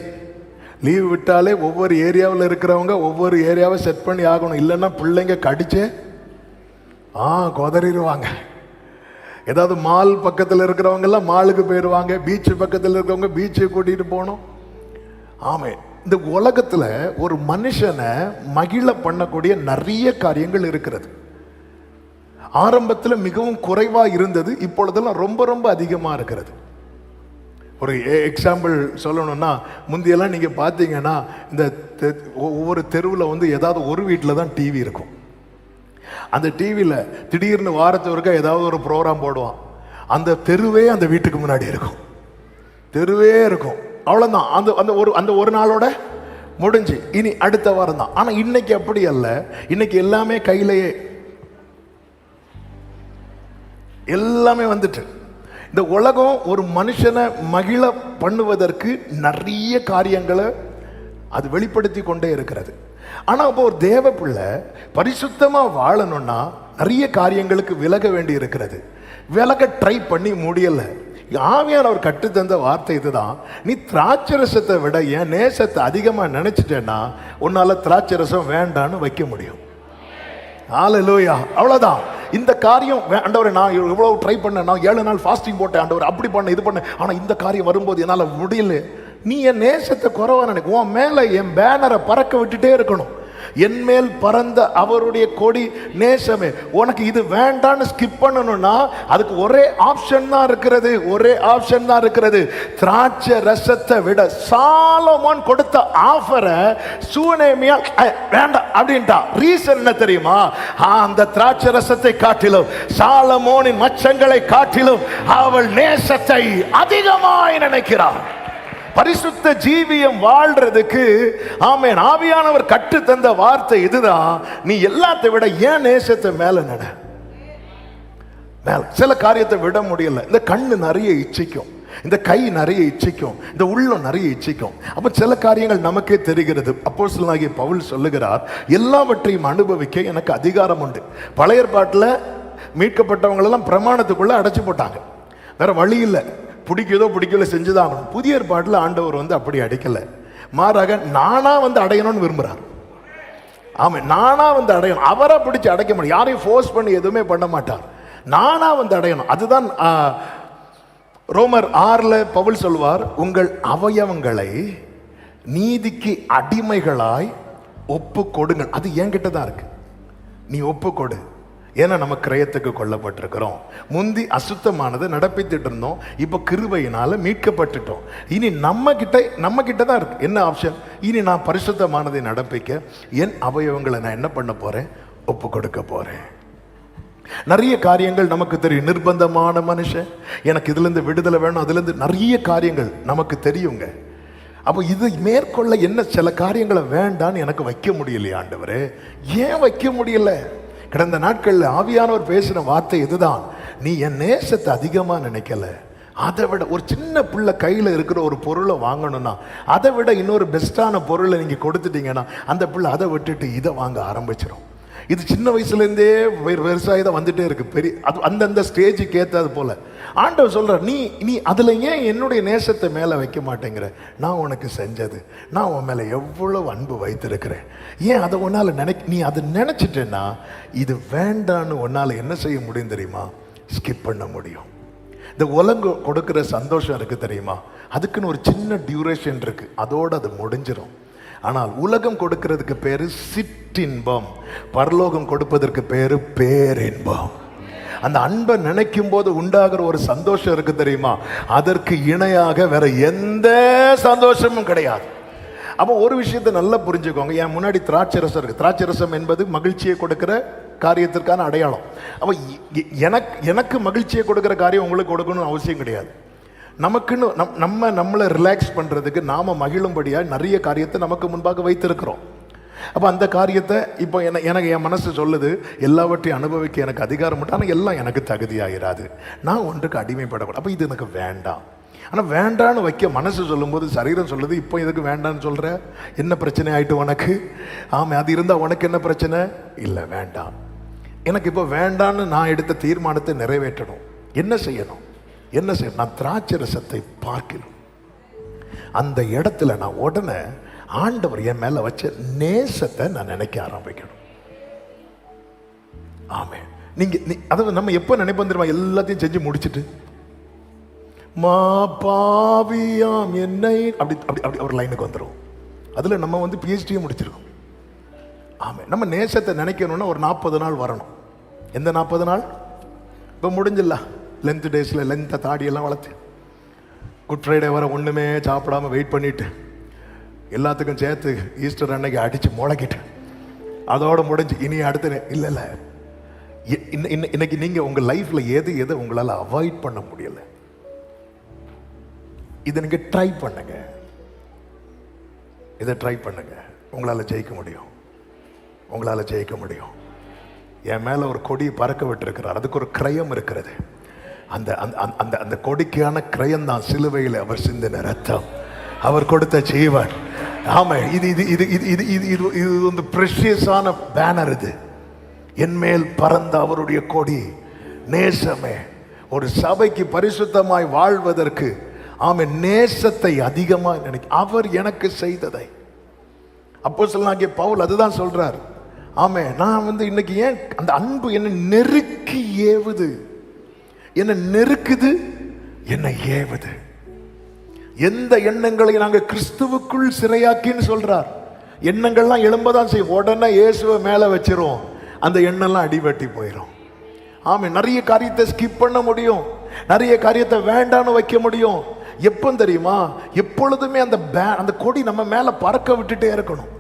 லீவு விட்டாலே ஒவ்வொரு ஏரியாவில் இருக்கிறவங்க ஒவ்வொரு ஏரியாவை செட் பண்ணி ஆகணும். இல்லைன்னா பிள்ளைங்க கடிச்சே கொதறிடுவாங்க. ஏதாவது மால் பக்கத்தில் இருக்கிறவங்க எல்லாம் மாலுக்கு போயிடுவாங்க. பீச்சு பக்கத்தில் இருக்கிறவங்க பீச்சை கூட்டிட்டு போகணும். ஆமே, இந்த உலகத்துல ஒரு மனுஷனை மகிழ பண்ணக்கூடிய நிறைய காரியங்கள் இருக்கிறது. ஆரம்பத்தில் மிகவும் குறைவா இருந்தது, இப்பொழுதெல்லாம் ரொம்ப ரொம்ப அதிகமா இருக்கிறது. ஒரு எக்ஸாம்பிள் சொல்லணும்னா, முந்தியெல்லாம் நீங்க பார்த்தீங்கன்னா இந்த ஒவ்வொரு தெருவில் வந்து ஏதாவது ஒரு வீட்டில் தான் டிவி இருக்கும். அந்த டிவியில் திடீர்னு வாரத்துக்கு ஏதாவது ஒரு ப்ரோக்ராம் போடுவான். அந்த தெருவே அந்த வீட்டுக்கு முன்னாடி இருக்கும். தெருவே இருக்கும். அவ்வளோதான். அந்த ஒரு நாளோட முடிஞ்சு. இனி அடுத்த வாரம் தான். ஆனால் இன்னைக்கு அப்படி அல்ல. இன்னைக்கு எல்லாமே கையிலேயே எல்லாமே வந்துட்டு. இந்த உலகம் ஒரு மனுஷனை மகிழ பண்ணுவதற்கு நிறைய காரியங்களை அது வெளிப்படுத்தி கொண்டே இருக்கிறது. ஆனால் அப்போ ஒரு தேவ பிள்ளை பரிசுத்தமாக வாழணும்னா நிறைய காரியங்களுக்கு விலக வேண்டி இருக்கிறது. விலக ட்ரை பண்ணி முடியலை. ஆவியானவர் கற்றுத்தந்த வார்த்தை இதுதான், நீ திராட்சரசத்தை விட என் நேசத்தை அதிகமாக நினைச்சிட்டேன்னா உன்னால திராட்சரசம் வேண்டான்னு வைக்க முடியும். ஹல்லேலூயா. அவ்வளோதான். இந்த காரியம் ஆண்டவரே, நான் இவ்வளவு ட்ரை பண்ணேன், நான் 7 நாள் ஃபாஸ்டிங் போட்டேன் ஆண்டவர், அப்படி பண்ண இது பண்ண, ஆனால் இந்த காரியம் வரும்போது என்னால் முடியல. நீ என் நேசத்தை குறைவா நினைக்க. உன் மேலே என் பேனரை பறக்க விட்டுட்டே இருக்கணும். என் மேல் பறந்த அவருடைய கொடி நேசமே. உனக்கு இது வேண்டான்னு ஸ்கிப் பண்ணணும்னா அதுக்கு ஒரே ஆப்ஷன் தான் இருக்கிறது. ஒரே ஆப்ஷன் தான் இருக்கிறது. திராட்சை ரசத்தை விட சாலமோன் கொடுத்த ஆஃபரை சூனேமியா வேண்டாம் அப்படின்ட்டா. ரீசன் என்ன தெரியுமா? அந்த திராட்சை ரசத்தை காட்டிலும் சாலமோனின் மச்சங்களை காட்டிலும் அவள் நேசத்தை அதிகமாய் நினைக்கிறாள். பரிசுத்த ஜீவியம் வாழ்றதுக்கு ஆமென் ஆவியானவர் கற்று தந்த வார்த்தை இதுதான், நீ எல்லாத்தை விட ஏன் நேசத்தை மேல நட. சில காரியத்தை விட முடியல. இந்த கண்ணு நிறைய இச்சிக்கும், இந்த கை நிறைய இச்சிக்கும், இந்த உள்ளம் நிறைய இச்சிக்கும். அப்ப சில காரியங்கள் நமக்கே தெரிகிறது. அப்போஸ்தலனாகிய பவுல் சொல்லுகிறார், எல்லாவற்றையும் அனுபவிக்க எனக்கு அதிகாரம் உண்டு. பழைய ஏற்பாட்டில் மீட்கப்பட்டவங்களெல்லாம் பிரமாணத்துக்குள்ள அடைச்சு போட்டாங்க. வேற வழி இல்லை. பிடிக்கதோ பிடிக்கல செஞ்சுதான். புதிய ஏற்பாட்டில் ஆண்டவர் வந்து அப்படி அடைக்கல. மாறாக நானா வந்து அடையணும்னு விரும்புறார். ஆமா, நானா வந்து அடையணும். அவரை பிடிச்சு அடைக்க முடியும். யாரையும் ஃபோர்ஸ் பண்ணி எதுவுமே பண்ண மாட்டார். நானா வந்து அடையணும். அதுதான் ரோமர் 6 பவுல் சொல்வார், உங்கள் அவயவங்களை நீதிக்கு அடிமைகளாய் ஒப்பு கொடுங்கள். அது என்கிட்ட தான் இருக்கு. நீ ஒப்பு கொடு. ஏன்னா நம்ம கிரயத்துக்கு கொல்லப்பட்டிருக்கிறோம். முந்தி அசுத்தமானதை நடப்பித்துட்டு இருந்தோம், இப்போ கிருபையினால மீட்கப்பட்டுட்டோம். இனி நம்ம கிட்ட தான் இருக்கு. என்ன ஆப்ஷன்? இனி நான் பரிசுத்தமானதை நடப்பிக்க என் அவயவங்களை நான் என்ன பண்ண போறேன்? ஒப்பு கொடுக்க போறேன். நிறைய காரியங்கள் நமக்கு தெரியும். நிர்பந்தமான மனுஷன், எனக்கு இதுல இருந்து விடுதலை வேணும், அதுல இருந்து நிறைய காரியங்கள் நமக்கு தெரியுங்க. அப்போ இது மேற்கொள்ள என்ன சில காரியங்களை வேண்டான்னு எனக்கு வைக்க முடியலையா ஆண்டவரே? ஏன் வைக்க முடியல? கடந்த நாட்களில் ஆவியானவர் பேசின வார்த்தை இதுதான், நீ என் நேசத்தை அதிகமா நினைக்கல. அதை விட ஒரு சின்ன பிள்ளை கையில் இருக்கிற ஒரு பொருளை வாங்கணும்னா அதை விட இன்னொரு பெஸ்ட்டான பொருளை நீங்கள் கொடுத்துட்டீங்கன்னா அந்த பிள்ளை அதை விட்டுட்டு இதை வாங்க ஆரம்பிச்சிடும். இது சின்ன வயசுலேருந்தே பெருசாக தான் வந்துட்டே இருக்கு. பெரிய அது அந்தந்த ஸ்டேஜுக்கு ஏற்றது போல ஆண்டவர் சொல்கிறார், நீ அதில் ஏன் என்னுடைய நேசத்தை மேலே வைக்க மாட்டேங்கிற? நான் உனக்கு செஞ்சது, நான் உன் மேலே எவ்வளோ அன்பு வைத்திருக்கிறேன். ஏன் அதை உன்னால் நீ அதை நினச்சிட்டேன்னா இது வேண்டான்னு உன்னால் என்ன செய்ய முடியும் தெரியுமா? ஸ்கிப் பண்ண முடியும். இந்த உலகம் கொடுக்குற சந்தோஷம் இருக்கு தெரியுமா, அதுக்குன்னு ஒரு சின்ன டியூரேஷன் இருக்கு, அதோடு அது முடிஞ்சிடும். ஆனால் உலகம் கொடுக்கிறதுக்கு பேரு சிற்றின்பம், பரலோகம் கொடுப்பதற்கு பேரு பேரின்பம். அந்த அன்பை நினைக்கும் போது உண்டாகிற ஒரு சந்தோஷம் இருக்கு தெரியுமா, அதற்கு இணையாக வேற எந்த சந்தோஷமும் கிடையாது. அப்போ ஒரு விஷயத்தை நல்லா புரிஞ்சுக்கோங்க. என் முன்னாடி திராட்சை ரசம் இருக்கு. திராட்சை ரசம் என்பது மகிழ்ச்சியை கொடுக்கிற காரியத்திற்கான அடையாளம். அப்போ எனக்கு மகிழ்ச்சியை கொடுக்கிற காரியம் உங்களுக்கு கொடுக்கணும்னு அவசியம் கிடையாது. நமக்குன்னு நம்மளை ரிலாக்ஸ் பண்ணுறதுக்கு நாம மகிழும்படியாக நிறைய காரியத்தை நமக்கு முன்பாக வைத்திருக்கிறோம். அப்போ அந்த காரியத்தை இப்போ எனக்கு என் மனசு சொல்லுது, எல்லாவற்றையும் அனுபவிக்க எனக்கு அதிகாரம் மட்டும், ஆனால் எல்லாம் எனக்கு தகுதியாகிறாது, நான் ஒன்றுக்கு அடிமைப்படக்கூடாது. அப்போ இது எனக்கு வேண்டாம். ஆனால் வேண்டான்னு வைக்க மனசு சொல்லும்போது சரீரம் சொல்லுது, இப்போ இதுக்கு வேண்டான்னு சொல்கிற, என்ன பிரச்சனை ஆயிட்டு உனக்கு? ஆமாம், அது இருந்தால் உனக்கு என்ன பிரச்சனை? இல்லை, வேண்டாம். எனக்கு இப்போ வேண்டான்னு நான் எடுத்த தீர்மானத்தை நிறைவேற்றணும். என்ன செய்யணும்? நான் திராட்சை ரசத்தை பார்க்கணும். அந்த இடத்துல நான் உடனே ஆண்டவர் என் மேல வச்ச நேசத்தை நான் நினைக்க ஆரம்பிக்கணும். ஆமே, அதாவது நம்ம எப்ப நினைப்போம் தெரியுமா? எல்லாத்தையும் செஞ்சு முடிச்சுட்டு மா பாவியாம் என்னை அப்படி அப்படி அப்படி ஒரு லைனுக்கு வந்துடும். அதுல நம்ம வந்து PhD முடிச்சிருக்கோம். ஆமே, நம்ம நேசத்தை நினைக்கணும்னா ஒரு 40 நாள் வரணும். எந்த 40 நாள்? இப்போ முடிஞ்சிடல. லென்த் டேஸில் லென்த்தை தாடியெல்லாம் வளர்த்து குட் ஃப்ரைடே வர ஒன்றுமே சாப்பிடாம வெயிட் பண்ணிட்டு எல்லாத்துக்கும் சேர்த்து ஈஸ்டர் அன்னைக்கு அடித்து முளைக்கிட்டு அதோட முடிஞ்சு இனி அடுத்து இல்லை. இன்னைக்கு நீங்கள் உங்கள் லைஃப்பில் எதை உங்களால் அவாய்ட் பண்ண முடியல, இதை நீங்கள் ட்ரை பண்ணுங்க. இதை ட்ரை பண்ணுங்க, உங்களால் ஜெயிக்க முடியும். உங்களால் ஜெயிக்க முடியும். என் மேலே ஒரு கொடியை பறக்க விட்டுருக்கிறார். அதுக்கு ஒரு கிரயம் இருக்கிறது. அந்த அந்த அந்த கொடிக்கான கிரயம் தான் சிலுவையில் அவர் சிந்தின ரத்தம், அவர் கொடுத்த ஜீவன். ஆமா, இது இது இது இது இது இது இது இது வந்து பிரஷியஸான பேனர். இது என் மேல் பறந்த அவருடைய கொடி. நேசமே, ஒரு சபைக்கு பரிசுத்தமாய் வாழ்வதற்கு ஆமே நேசத்தை அதிகமாக நினைக்க, அவர் எனக்கு செய்ததை. அப்போஸ்தலனாகிய பவுல் அதுதான் சொல்றார். ஆமே, நான் வந்து இன்னைக்கு ஏன் அந்த அன்பு என்னை நெருக்கி ஏவுது, என்னை நெருக்குது, என்னை ஏவுது. எந்த எண்ணங்களை நாங்கள் கிறிஸ்துவுக்குள் சிறையாக்கின்னு சொல்றார். எண்ணங்கள்லாம் எழும்பதான் செய்யும். உடனே இயேசுவை மேல வச்சிரும், அந்த எண்ணெல்லாம் அடிபட்டி போயிடும். ஆமே, நிறைய காரியத்தை ஸ்கிப் பண்ண முடியும், நிறைய காரியத்தை வேண்டான்னு வைக்க முடியும். எப்போ தெரியுமா? எப்பொழுதுமே அந்த கொடி நம்ம மேல பறக்க விட்டுட்டே இருக்கணும்.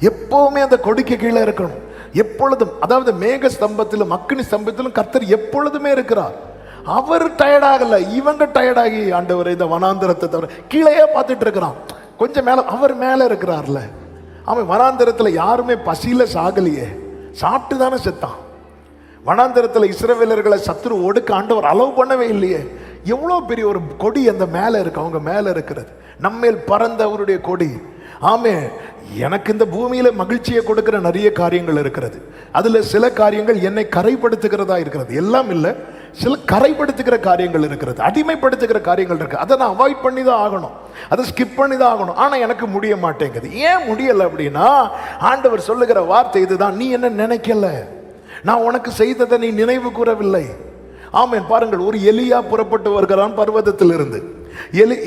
எப்பவுமே அந்த கொடிக்கு கீழே இருக்கணும். எப்பொழுதும், அதாவது மேக ஸ்தம்பத்திலும் அக்னி ஸ்தம்பத்திலும் கர்த்தர் எப்பொழுதுமே இருக்கிறார். அவர் டயர்டாகல, இவங்க டயர்டாகி ஆண்டவர் இந்த வனாந்திரத்தை தவிர கீழே பார்த்துட்டு இருக்கிறான். கொஞ்சம் மேல அவர் மேல இருக்கிறார்ல. அவன் வனாந்திரத்துல யாருமே பசியில சாகலையே, சாப்பிட்டு தானே செத்தான். வனாந்திரத்துல இஸ்ரவேலர்களை சத்துரு ஒடுக்க ஆண்டவர் அலோவ் பண்ணவே இல்லையே. எவ்வளவு பெரிய ஒரு கொடி அந்த மேல இருக்கு, அவங்க மேல இருக்கிறது. நம்மேல் பறந்த அவருடைய கொடி. ஆமே, எனக்கு இந்த பூமியில மகிழ்ச்சியை கொடுக்கிற நிறைய காரியங்கள் இருக்கிறது. அதுல சில காரியங்கள் என்னை கரைப்படுத்துகிறதா இருக்கிறது. எல்லாம் இல்லை, சில கரைப்படுத்துகிற காரியங்கள் இருக்கிறது, அடிமைப்படுத்துகிற காரியங்கள் இருக்கு. அதை நான் அவாய்ட் பண்ணி தான் ஆகணும், அதை ஸ்கிப் பண்ணி தான் ஆகணும். ஆனா எனக்கு முடிய மாட்டேங்குது. ஏன் முடியல அப்படின்னா, ஆண்டவர் சொல்லுகிற வார்த்தை இதுதான், நீ என்ன நினைக்கல, நான் உனக்கு செய்ததை நீ நினைவு கூறவில்லை. ஆமென். பாருங்கள், ஒரு எலியா புறப்பட்டு வருகிறான் பர்வதத்தில் இருந்து.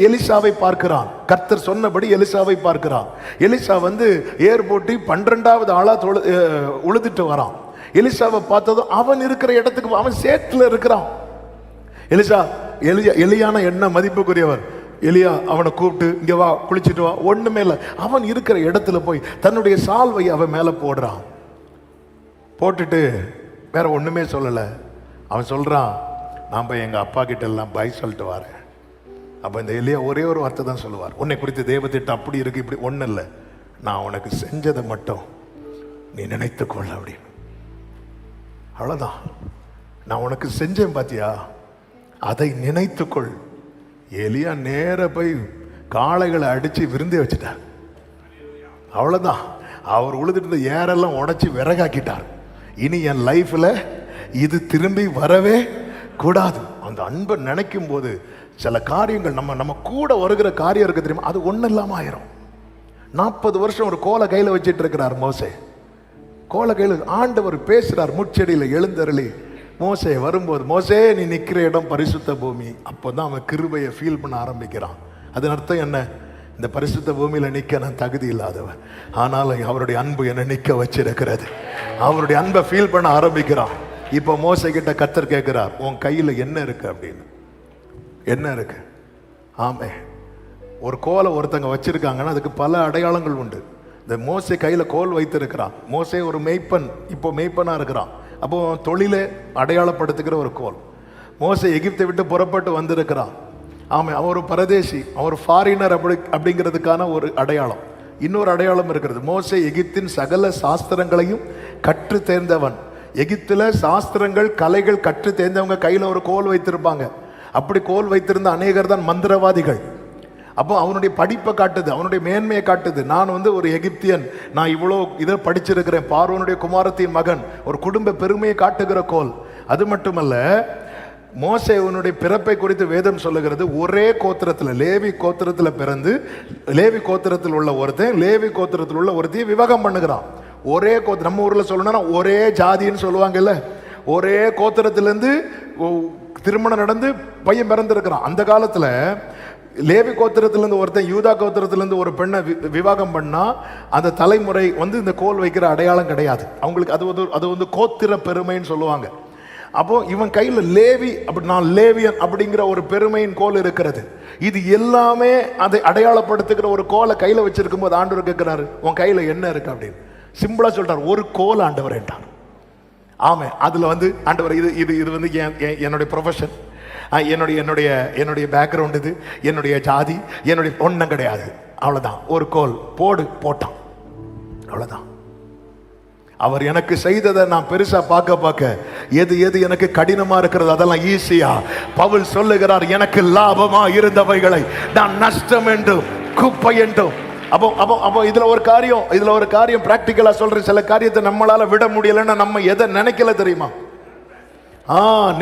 எலிசாவை பார்க்கிறான். கர்த்தர் சொன்னபடி எலிசாவை பார்க்கிறான். எலிசா வந்து ஏர் போட்டி 12வது ஆளா உழுதுட்டு வரான். எலிசாவை பார்த்ததும் அவன் இருக்கிற இடத்துக்கு, அவன் சேத்துல இருக்கிறான். எலியான என்ன மதிப்புக்குரியவர். எலியா அவனை கூப்பிட்டு, இங்க வா, குளிச்சுட்டு வா. ஒண்ணுமே இல்லை, அவன் இருக்கிற இடத்துல போய் தன்னுடைய சால்வை அவன் மேல போடுறான். போட்டுட்டு வேற ஒண்ணுமே சொல்லல. அவன் சொல்றான், நான் போய் எங்க அப்பா கிட்ட எல்லாம் பை சொல்லிட்டு வரேன். அப்ப இந்த எலியா ஒரே ஒரு வார்த்தை தான் சொல்லுவார், உன்னை குறித்து தேவத்திட்டம் அப்படி இருக்கு இப்படி ஒண்ணு இல்லை, நான் உனக்கு செஞ்சதை மட்டும் நீ நினைத்துக்கொள்ள அப்படின்னு. அவ்வளவுதான். நான் உனக்கு செஞ்சேன் பாத்தியா, அதை நினைத்துக்கொள். எலியா நேர போய் காளைகளை அடிச்சு விருந்தே வச்சுட்டார். அவ்வளவுதான். அவர் உழுதுட்டு இருந்த ஏரெல்லாம் உடைச்சு விறகாக்கிட்டார். இனி என் லைஃப்ல இது திரும்பி வரவே கூடாது. அந்த அன்பை நினைக்கும் போது சில காரியங்கள் நம்ம கூட வருகிற காரியம் இருக்கு தெரியுமா, அது ஒண்ணு இல்லாம ஆயிரும். 40 வருஷம் ஒரு கோலை கையில வச்சிட்டு இருக்கிறார் மோசே. கோலை கையில ஆண்டவர் பேசுறார் முட்செடியில எழுந்தருளி. மோசே வரும்போது, மோசே நீ நிக்கிற இடம் பரிசுத்த பூமி. அப்போதான் அவன் கிருபையை ஃபீல் பண்ண ஆரம்பிக்கிறான். அதன் அர்த்தம் என்ன, இந்த பரிசுத்த பூமியில நிக்க நான் தகுதி இல்லாதவன், ஆனாலும் அவருடைய அன்பு என்னை நிக்க வச்சிருக்கிறது. அவருடைய அன்பை ஃபீல் பண்ண ஆரம்பிக்கிறான். இப்ப மோசே கிட்ட கர்த்தர் கேட்கிறார், உன் கையில என்ன இருக்கு அப்படின்னு. என்ன இருக்கு? ஆமே, ஒரு கோலை ஒருத்தங்க வச்சிருக்காங்கன்னா அதுக்கு பல அடையாளங்கள் உண்டு. இந்த மோசே கையில கோல் வைத்திருக்கிறான். மோசே ஒரு மெய்ப்பன், இப்போ மெய்ப்பனா இருக்கிறான். அப்போ தொழிலை அடையாளப்படுத்துகிற ஒரு கோல். மோசே எகிப்தை விட்டு புறப்பட்டு வந்திருக்கிறான். ஆமாம், அவர் ஒரு பரதேசி, அவர் ஃபாரினர் அப்படிங்கிறதுக்கான ஒரு அடையாளம். இன்னொரு அடையாளம் இருக்கிறது, மோசே எகிப்தின் சகல சாஸ்திரங்களையும் கற்று தேர்ந்தவன். எகிப்தில் சாஸ்திரங்கள் கலைகள் கற்று தேர்ந்தவங்க கையில் ஒரு கோல் வைத்திருப்பாங்க. அப்படி கோல் வைத்திருந்த அநேகர் தான் மந்திரவாதிகள். அப்போ அவனுடைய படிப்பை காட்டுது, அவனுடைய மேன்மையை காட்டுது. நான் ஒரு எகிப்தியன், நான் இவ்வளோ இதை படிச்சிருக்கிறேன், பார்வோனுடைய குமாரத்தின் மகன், ஒரு குடும்ப பெருமையை காட்டுகிற கோல். அது மட்டுமல்ல, மோசேவனுடைய பிறப்பை குறித்து வேதம் சொல்லுகிறது, ஒரே கோத்திரத்தில் லேவி கோத்திரத்தில் பிறந்து லேவி கோத்திரத்தில் உள்ள ஒருத்தன் லேவி கோத்திரத்தில் உள்ள ஒருத்தையும் விவாகம் பண்ணுகிறான். ஒரே கோத்திரம், நம்ம ஊரில் சொல்லணும்னா ஒரே ஜாதின்னு சொல்லுவாங்கல்ல, ஒரே கோத்திரத்திலேருந்து திருமணம் நடந்து பையன் பிறந்திருக்கிறான். அந்த காலத்தில் லேவி கோத்திரத்திலிருந்து ஒருத்தன் யூதா கோத்திரத்திலிருந்து ஒரு பெண்ணை விவாகம் பண்ணா அந்த தலைமுறை இந்த கோல் வைக்கிற அடையாளம் கிடையாது அவங்களுக்கு. அது கோத்திர பெருமைன்னு சொல்லுவாங்க. அப்போ இவன் கையில் லேவி, அப்படி நான் லேவியன் அப்படிங்கிற ஒரு பெருமையின் கோல் இருக்கிறது. இது எல்லாமே அதை அடையாளப்படுத்துகிற ஒரு கோலை கையில் வச்சிருக்கும் போது ஆண்டவர் கேட்கிறாரு, உன் கையில் என்ன இருக்கு அப்படின்னு. சிம்பிளா சொல்றார், ஒரு கோல் ஆண்டவர் என்றார். ஆமே, அதுல ஆண்டவர் இது இது இது என்னுடைய ப்ரொஃபஷன், என்னுடைய பேக்ரவுண்ட், இது என்னுடைய ஜாதி, என்னுடைய ஒன்றும் கிடையாது. அவ்வளவுதான், ஒரு கோல் போட்டான், அவ்வளவுதான். அவர் எனக்கு செய்ததை நான் பெருசா பார்க்க எது எது எனக்கு கடினமா இருக்கிறது அதெல்லாம் ஈஸியா பவுல் சொல்லுகிறார், எனக்கு லாபமா இருந்தவைகளை நான் நஷ்டம் என்றும் குப்பை என்றும். அப்போ இதுல ஒரு காரியம் பிராக்டிக்கலா சொல்றேன். சில காரியத்தை நம்மளால விட முடியலன்னா நம்ம எதை நினைக்கல தெரியுமா?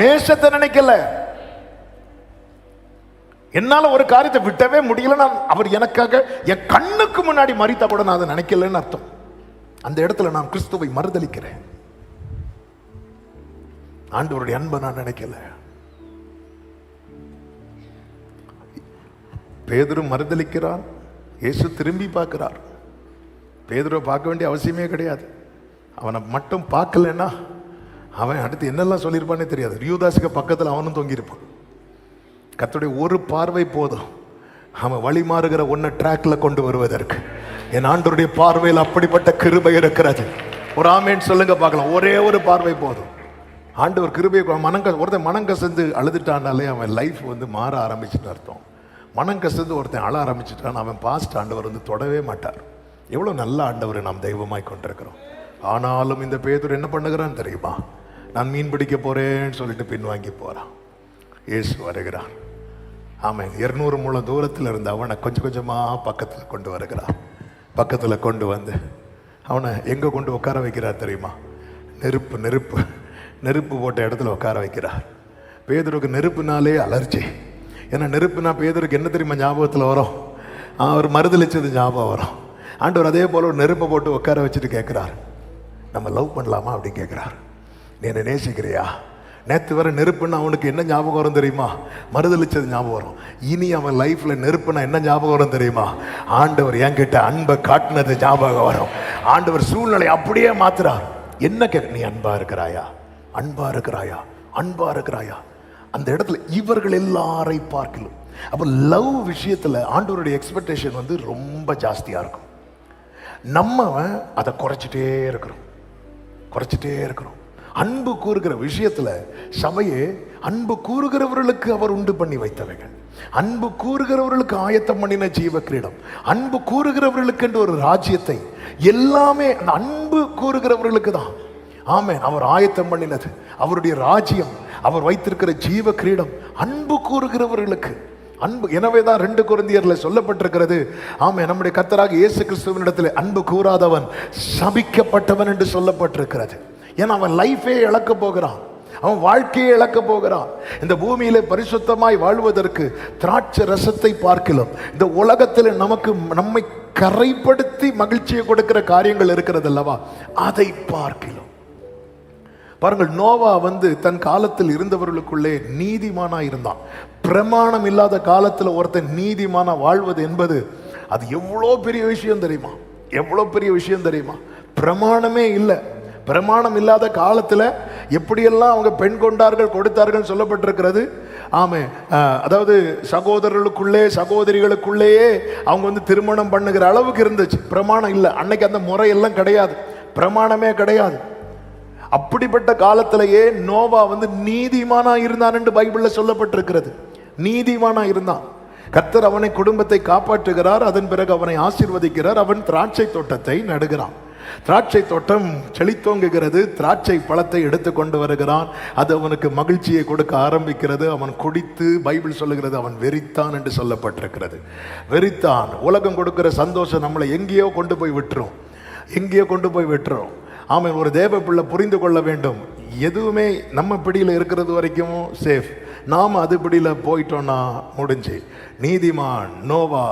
நேசத்தை நினைக்கல. என்னால ஒரு காரியத்தை விட்டவே முடியல, அவர் எனக்காக என் கண்ணுக்கு முன்னாடி மரித்தா கூட நான் அதை நினைக்கலன்னு அர்த்தம். அந்த இடத்துல நான் கிறிஸ்துவை மறுதலிக்கிறேன். ஆண்டவருடைய அன்பை நான் நினைக்கல. பேதுரு மறுதலிக்கிறான், இயேசு திரும்பி பார்க்கிறார். பேதுருவை பார்க்க வேண்டிய அவசியமே கிடையாது. அவனை மட்டும் பார்க்கலன்னா அவன் அடுத்து என்னெல்லாம் சொல்லியிருப்பானே தெரியாது. யூதாஸுக்கு பக்கத்தில் அவனும் தொங்கியிருப்பான். கர்த்தருடைய ஒரு பார்வை போதும் அவன் வழி மாறுகிற ஒன்ன ட்ராக்ல கொண்டு வருவதற்கு. என் ஆண்டவருடைய பார்வையில் அப்படிப்பட்ட கிருபை இருக்கிறது. ஒரு ஆமேன் சொல்லுங்க பார்க்கலாம். ஒரே ஒரு பார்வை போதும். ஆண்டவர் கிருபை. ஒருத்தன் மனம் கசந்து அழுதுட்டானாலே அவன் லைஃப் மாற ஆரம்பிச்சுட்டு அர்த்தம். மனம் கசந்து ஒருத்தன் அழ ஆரம்பிச்சுட்டான், அவன் பாஸ்ட் ஆண்டவர் தொடவே மாட்டார். எவ்வளோ நல்ல ஆண்டவரை நாம் தெய்வமாய் கொண்டிருக்கிறோம். ஆனாலும் இந்த பேதுரு என்ன பண்ணுகிறான்னு தெரியுமா? நான் மீன் பிடிக்க போறேன்னு சொல்லிட்டு பின்வாங்கி போறான். இயேசு வருகிறான். ஆமாம், 200 முழம் தூரத்தில் இருந்த அவனை கொஞ்சம் கொஞ்சமாக பக்கத்தில் கொண்டு வருகிறான். பக்கத்தில் கொண்டு வந்து அவனை எங்கே கொண்டு உட்கார வைக்கிறார் தெரியுமா? நெருப்பு போட்ட இடத்துல உட்கார வைக்கிறார். பேதுருக்கு நெருப்புனாலே அலர்ஜி. ஏன்னா நெருப்புனா பேதுருக்கு என்ன தெரியுமா ஞாபகத்தில் வரும்? அவர் மறுதளிச்சது ஞாபகம் வரும். ஆண்டவர் அதே போல் ஒரு நெருப்பை போட்டு உட்கார வச்சுட்டு கேட்குறார், நம்ம லவ் பண்ணலாமா அப்படின்னு கேட்குறார். நீ என்ன நேசிக்கிறியா? நேற்று வர நெருப்புன்னா அவனுக்கு என்ன ஞாபகம் வரும் தெரியுமா? மறுதளிச்சது ஞாபகம் வரும். இனி அவன் லைஃப்ல நெருப்புனா என்ன ஞாபகம் வரும் தெரியுமா? ஆண்டவர் என்கிட்ட அன்பை காட்டினது ஞாபகம் வரும். ஆண்டவர் சூழ்நிலை அப்படியே மாத்துறார். என்ன நீ அன்பா இருக்கிறாயா, அன்பா இருக்கிறாயா, அன்பா இருக்கிறாயா? அந்த இடத்துல இவர்கள் எல்லாரை பார்க்கலும். அப்ப லவ் விஷயத்துல ஆண்டவருடைய எக்ஸ்பெக்டேஷன் ரொம்ப ஜாஸ்தியா இருக்கும். நம்ம அதை குறைச்சிட்டே இருக்கிறோம். அன்பு கூறுகிற விஷயத்துல சபையே அன்பு கூறுகிறவர்களுக்கு அவர் உண்டு பண்ணி வைத்தவைகள், அன்பு கூறுகிறவர்களுக்கு ஆயத்தம் பண்ணின ஜீவ கிரீடம், அன்பு கூறுகிறவர்களுக்கு என்று ஒரு ராஜ்யத்தை, எல்லாமே அந்த அன்பு கூறுகிறவர்களுக்கு தான். ஆமென். அவர் ஆயத்தம் பண்ணினது அவருடைய ராஜ்யம், அவர் வைத்திருக்கிற ஜீவ கிரீடம் அன்பு கூறுகிறவர்களுக்கு. அன்பு, எனவேதான் 2 கொரிந்தியர்ல சொல்லப்பட்டிருக்கிறது, ஆமே, நம்முடைய கர்த்தராக இயேசு கிறிஸ்துவினிடத்தில் அன்பு கூறாதவன் சபிக்கப்பட்டவன் என்று சொல்லப்பட்டிருக்கிறது. ஏன்னா அவன் லைஃபே இழக்க போகிறான், அவன் வாழ்க்கையை இழக்க போகிறான். இந்த பூமியிலே பரிசுத்தமாய் வாழ்வதற்கு திராட்சை ரசத்தை பார்க்கலாம், இந்த உலகத்தில் நம்மை கரைப்படுத்தி மகிழ்ச்சியை கொடுக்கிற காரியங்கள் இருக்கிறது அல்லவா, அதை பார்க்கலாம். பாருங்கள், நோவா தன் காலத்தில் இருந்தவர்களுக்குள்ளே நீதிமானா இருந்தான். பிரமாணம் இல்லாத காலத்தில் ஒருத்தன் நீதிமானா வாழ்வது என்பது அது எவ்வளோ பெரிய விஷயம் தெரியுமா, எவ்வளோ பெரிய விஷயம் தெரியுமா. பிரமாணமே இல்லை, பிரமாணம் இல்லாத காலத்தில் எப்படியெல்லாம் அவங்க பெண் கொண்டார்கள் கொடுத்தார்கள் சொல்லப்பட்டிருக்கிறது. ஆமே, அதாவது சகோதரர்களுக்குள்ளே சகோதரிகளுக்குள்ளேயே அவங்க திருமணம் பண்ணுகிற அளவுக்கு இருந்துச்சு. பிரமாணம் இல்லை அன்னைக்கு, அந்த முறையெல்லாம் கிடையாது, பிரமாணமே கிடையாது. அப்படிப்பட்ட காலத்திலேயே நோவா நீதிமானா இருந்தான் என்று பைபிள்ல சொல்லப்பட்டிருக்கிறது. நீதிமானா இருந்தான். கர்த்தர் அவனை குடும்பத்தை காப்பாற்றுகிறார், அதன் பிறகு அவனை ஆசீர்வதிக்கிறார். அவன் திராட்சை தோட்டத்தை நடுகிறான். திராட்சை தோட்டம் செழித்தோங்குகிறது, திராட்சை பழத்தை எடுத்து கொண்டு வருகிறான். அது அவனுக்கு மகிழ்ச்சியை கொடுக்க ஆரம்பிக்கிறது. அவன் குடித்து, பைபிள் சொல்லுகிறது, அவன் வெறித்தான் என்று சொல்லப்பட்டிருக்கிறது. வெறித்தான். உலகம் கொடுக்கிற சந்தோஷம் நம்மளை எங்கேயோ கொண்டு போய் விட்டுரும், எங்கேயோ கொண்டு போய் விட்டுரும். ஆமாம், ஒரு தேவ பிள்ளை புரிந்து கொள்ள வேண்டும், எதுவுமே நம்ம பிடியில் இருக்கிறது வரைக்கும் சேஃப், நாம் அது பிடியில் போயிட்டோன்னா முடிஞ்சு. நீதிமான் நோவா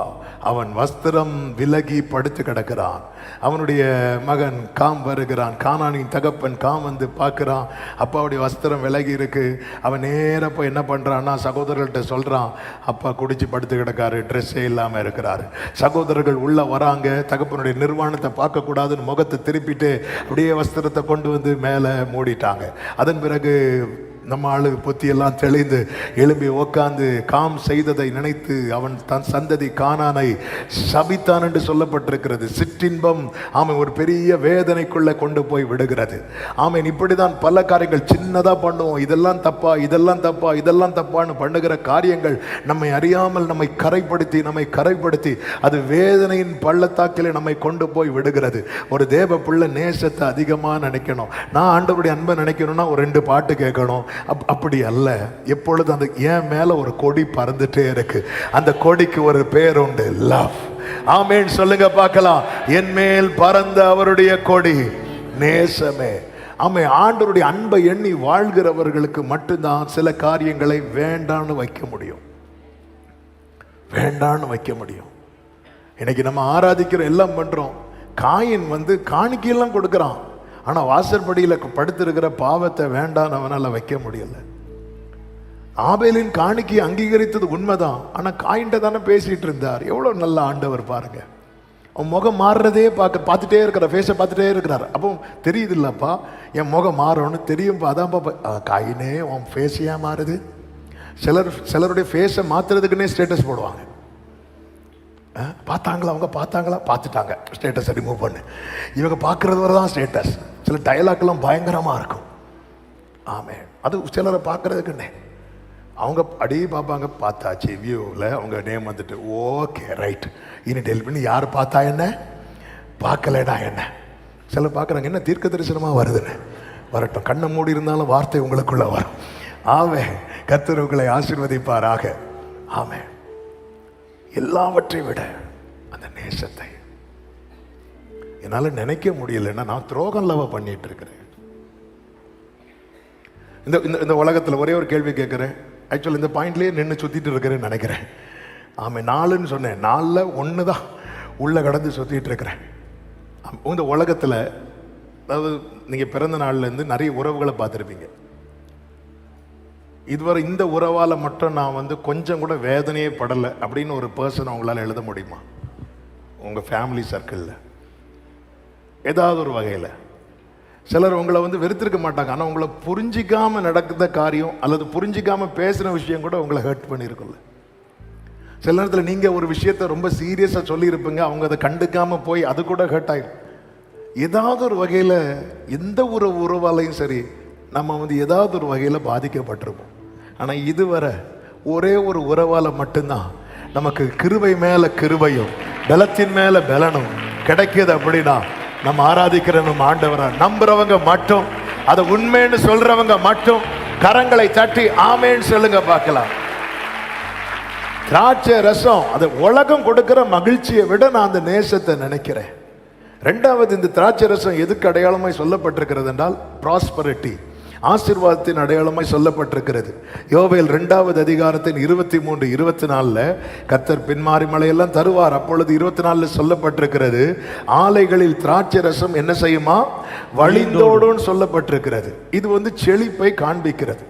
அவன் வஸ்திரம் விலகி படுத்து கிடக்கிறான். அவனுடைய மகன் காம் வருகிறான். கானானின் தகப்பன் காம் பார்க்குறான், அப்பாவுடைய வஸ்திரம் விலகி இருக்கு. அவன் நேராக போய் என்ன பண்ணுறான்னா சகோதரர்கள்ட்ட சொல்கிறான், அப்பா குடிச்சு படுத்து கிடக்காரு, ட்ரெஸ்ஸே இல்லாமல் இருக்கிறாரு. சகோதரர்கள் உள்ளே வராங்க, தகப்பனுடைய நிர்வாணத்தை பார்க்கக்கூடாதுன்னு முகத்தை திருப்பிட்டு அப்படியே வஸ்திரத்தை கொண்டு மேலே மூடிட்டாங்க. அதன் பிறகு நம்ம ஆளு பொத்தியெல்லாம் தெளிந்து எழும்பி உக்காந்து காம் செய்ததை நினைத்து அவன் தன் சந்ததி கானானை சபித்தான் என்று சொல்லப்பட்டிருக்கிறது. சிற்றின்பம் ஆமென் ஒரு பெரிய வேதனைக்குள்ள கொண்டு போய் விடுகிறது. ஆமென். இப்படிதான் பல காரியங்கள் சின்னதா பண்ணுவோம், இதெல்லாம் தப்பா, இதெல்லாம் தப்பா, இதெல்லாம் தப்பான்னு பண்ணுகிற காரியங்கள் நம்மை அறியாமல் நம்மை கரைப்படுத்தி அது வேதனையின் பள்ளத்தாக்கிலே நம்மை கொண்டு போய் விடுகிறது. ஒரு தேவ பிள்ளை நேசத்தை அதிகமா நினைக்கணும். நான் ஆண்டவருடைய அன்பை நினைக்கணும்னா ஒரு 2 பாட்டு கேட்கணும். அப்படி அல்ல, எப்பொழுது அந்த என் மேல ஒரு கொடி பறந்துட்டே இருக்கு. அந்த கொடிக்கு ஒரு பேர் உண்டு, லவ். ஆமென் சொல்லுங்க பார்க்கலாம். என் மேல் பறந்த அவருடைய கொடி நேசமே. ஆமே, ஆண்டவருடைய அன்பை எண்ணி வாழ்கிறவர்களுக்கு மட்டும்தான் சில காரியங்களை வேண்டான்னு வைக்க முடியும், வேண்டான்னு வைக்க முடியும். இன்னைக்கு நம்ம ஆராதிக்கிற எல்லாம் பண்றோம். காயின் காணிக்கையெல்லாம் கொடுக்கறான், ஆனா வாசற்படியில் படுத்திருக்கிற பாவத்தை வேண்டாம் அவனால வைக்க முடியல. ஆபேலின் காணிக்கையை அங்கீகரித்தது உண்மைதான், ஆனா காயின்ட்ட தானே பேசிட்டு இருந்தார். எவ்வளவு நல்ல ஆண்டவர் பாருங்க. அவன் முகம் மாறுறதே பார்த்துட்டே இருக்கிற, ஃபேஸை பார்த்துட்டே இருக்கிறார். அப்போ தெரியுது இல்லப்பா என் முகம் மாறணும்னு தெரியும். அதான்ப்பா காயினே உன் ஃபேஸ் ஏன் மாறுது. சிலருடைய ஃபேஸை மாத்துறதுக்குன்னே ஸ்டேட்டஸ் போடுவாங்க. பார்த்தாங்களா, அவங்க பார்த்தாங்களா, பார்த்துட்டாங்க, ஸ்டேட்டஸை ரிமூவ் பண்ணு. இவங்க பார்க்கறது வரை தான் ஸ்டேட்டஸ். சில டைலாக்லாம் பயங்கரமாக இருக்கும். ஆமே, அது சிலரை பார்க்கறதுக்குன்னே அவங்க அடியே பார்ப்பாங்க. பார்த்தாச்சு வியூவில் அவங்க நேம் ஓகே ரைட், இனி டெல் பண்ணி யார் பார்த்தா என்ன, பார்க்கலடா என்ன. சிலர் பார்க்குறாங்க என்ன தீர்க்க தரிசனமாக வருதுன்னு. வரட்டும், கண்ணை மூடி இருந்தாலும் வார்த்தை உங்களுக்குள்ள வரும். ஆமே, கர்த்தர் உங்களை ஆசீர்வதிப்பாராக. ஆமே. எல்லாவற்றை விட அந்த நேசத்தை என்னால் நினைக்க முடியலன்னா நான் துரோகம் லவ பண்ணிட்டு இருக்கிறேன். இந்த உலகத்தில் ஒரே ஒரு கேள்வி கேட்குறேன். ஆக்சுவலி இந்த பாயிண்ட்லேயே நின்று சுற்றிட்டு இருக்கிறேன்னு நினைக்கிறேன். ஆமாம், 4ன்னு சொன்னேன், 4ல் 1 தான் உள்ளே கடந்து சுற்றிட்டு இருக்கிறேன். இந்த உலகத்தில் அதாவது நீங்கள் பிறந்த நாள்லேருந்து நிறைய உறவுகளை பார்த்துருப்பீங்க. இதுவரை இந்த உறவால் மட்டும் நான் கொஞ்சம் கூட வேதனையே படலை அப்படின்னு ஒரு பர்சன் அவங்களால எழுத முடியுமா? உங்கள் ஃபேமிலி சர்க்கிளில் ஏதாவது ஒரு வகையில் சிலர் உங்களை வெறுத்திருக்க மாட்டாங்க, ஆனால் உங்களை புரிஞ்சிக்காமல் நடக்கிற காரியம் அல்லது புரிஞ்சிக்காமல் பேசுகிற விஷயம் கூட உங்களை ஹர்ட் பண்ணியிருக்குல்ல. சில நேரத்தில் நீங்கள் ஒரு விஷயத்த ரொம்ப சீரியஸாக சொல்லியிருப்பீங்க, அவங்க அதை கண்டுக்காமல் போய் அது கூட ஹர்ட் ஆகிடும். ஏதாவது ஒரு வகையில் எந்த ஒரு உறவாலையும் சரி நம்ம வந்து ஏதாவது ஒரு வகையில் பாதிக்கப்பட்டிருப்போம். ஆனால் இதுவரை ஒரே ஒரு உறவால மட்டும்தான் நமக்கு கிருபை மேல கிருபையும் பலத்தின் மேல பலனும் கிடைக்குது. அப்படின்னா நம்ம ஆராதிக்கிற நம்ம ஆண்டவரை நம்புறவங்க மட்டும், அதை உண்மைன்னு சொல்றவங்க மட்டும் கரங்களை தட்டி ஆமேன்னு சொல்லுங்க பார்க்கலாம். திராட்சை ரசம், அது உலகம் கொடுக்கிற மகிழ்ச்சியை விட நான் அந்த நேசத்தை நினைக்கிறேன். ரெண்டாவது, இந்த திராட்சை ரசம் எதுக்கு அடையாளமாய் சொல்லப்பட்டிருக்கிறது என்றால் ப்ராஸ்பரிட்டி, ஆசீர்வாதத்தின் அடையாளமாய் சொல்லப்பட்டிருக்கிறது. யோவேல் 2வது அதிகாரத்தின் 23, 24 கர்த்தர் பின்மாறி மலையெல்லாம் தருவார். அப்பொழுது 24 சொல்லப்பட்டிருக்கிறது, ஆலைகளில் திராட்சை ரசம் என்ன செய்யுமா, வழிந்தோடும் சொல்லப்பட்டிருக்கிறது. இது வந்து செழிப்பை காண்பிக்கிறது.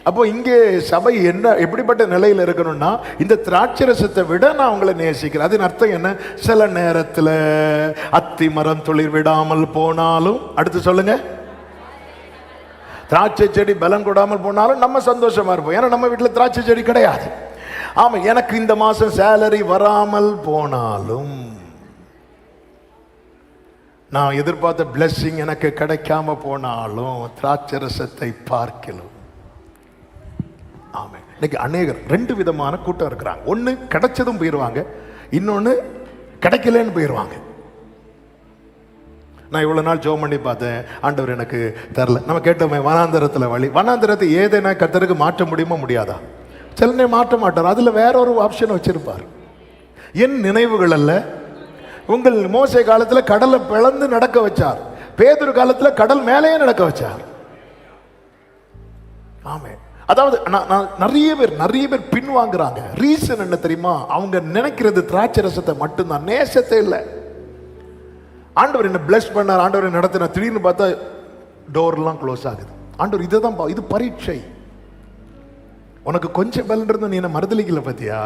அப்போ இங்கே சபை என்ன எப்படிப்பட்ட நிலையில் இருக்கணும்னா, இந்த திராட்சை ரசத்தை விட நான் உங்களை நேசிக்கிறேன். அதன் அர்த்தம் என்ன? சில நேரத்தில் அத்தி மரம் துளிர் விடாமல் போனாலும், அடுத்து சொல்லுங்க, திராட்சை செடி பலன் கொடாமல் போனாலும் நம்ம சந்தோஷமா இருப்போம். ஏன்னா நம்ம வீட்டில் திராட்சை செடி கிடையாது. ஆமா, எனக்கு இந்த மாசம் சேலரி வராமல் போனாலும், நான் எதிர்பார்த்த பிளெஸிங் எனக்கு கிடைக்காம போனாலும், திராட்சை ரசத்தை பார்க்கலாம். ஆமா, இன்னைக்கு அநேகர் 2 விதமான கூட்டம் இருக்கிறாங்க. ஒன்று கிடைச்சதும் போயிடுவாங்க, இன்னொன்று கிடைக்கலன்னு போயிடுவாங்க. நான் இவ்வளோ நாள் ஜோம் பண்ணி பார்த்தேன், ஆண்டவர் எனக்கு தரல. நம்ம கேட்டோமே, வனாந்தரத்தில் வழி, வனாந்தரத்தை ஏதேனா கர்த்தருக்கு மாற்ற முடியுமா முடியாதா? சில நேரம் மாற்ற மாட்டார், அதில் வேற ஒரு ஆப்ஷன் வச்சிருப்பார். என் நினைவுகள் அல்ல, உங்கள் மோசே காலத்தில் கடலை பிளந்து நடக்க வச்சார், பேதுரு காலத்தில் கடல் மேலேயே நடக்க வச்சார். ஆமே, அதாவது நிறைய பேர் பின்வாங்குறாங்க. ரீசன் என்ன தெரியுமா? அவங்க நினைக்கிறது திராட்சை ரசத்தை மட்டும்தான், நேசத்தை இல்லை. ஆண்டவர் என்ன பிளஸ் பண்ணார், ஆண்டவர் நடத்தினார், திடீர்னு பார்த்தா டோர்லாம் க்ளோஸ் ஆகுது. ஆண்டவர் இதை தான், இது பரீட்சை. உனக்கு கொஞ்சம் பலன் இருந்தும் நீ என்ன மறுதலிக்கல பார்த்தியா,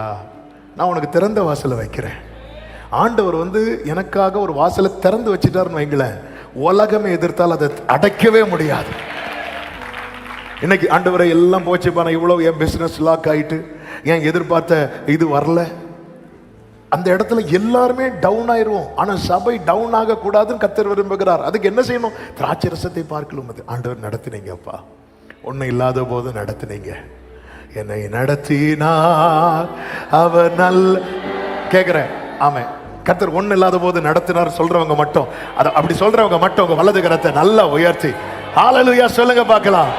நான் உனக்கு திறந்த வாசலை வைக்கிறேன். ஆண்டவர் வந்து எனக்காக ஒரு வாசலை திறந்து வச்சுட்டாருன்னு வைங்களேன், உலகமே எதிர்த்தால் அதை அடைக்கவே முடியாது. இன்னைக்கு ஆண்டவரை எல்லாம் போச்சு பான, இவ்வளவு என் பிசினஸ் லாக் ஆயிட்டு, ஏன் எதிர்பார்த்த இது வரல, அந்த இடத்துல எல்லாருமே டவுன் ஆயிருவோம். ஆனா சபை டவுன் ஆக கூடாதுன்னு கர்த்தர் விரும்புகிறார். அதுக்கு என்ன செய்யணும்? திராட்சை ரசத்தை பார்க்கலாம். அது ஆண்டவர் நடத்தினீங்கப்பா, ஒன்னும் இல்லாத போது நடத்தினீங்க, என்னை நடத்தினார் அவர் நல்ல, கேட்கிறேன். ஆமா, கர்த்தர் ஒண்ணு இல்லாத போது நடத்தினார் சொல்றவங்க மட்டும், அதை அப்படி சொல்றவங்க மட்டும் உங்க வலது கரத்தை நல்லா உயர்த்தி ஹல்லேலூயா சொல்லுங்க பார்க்கலாம்.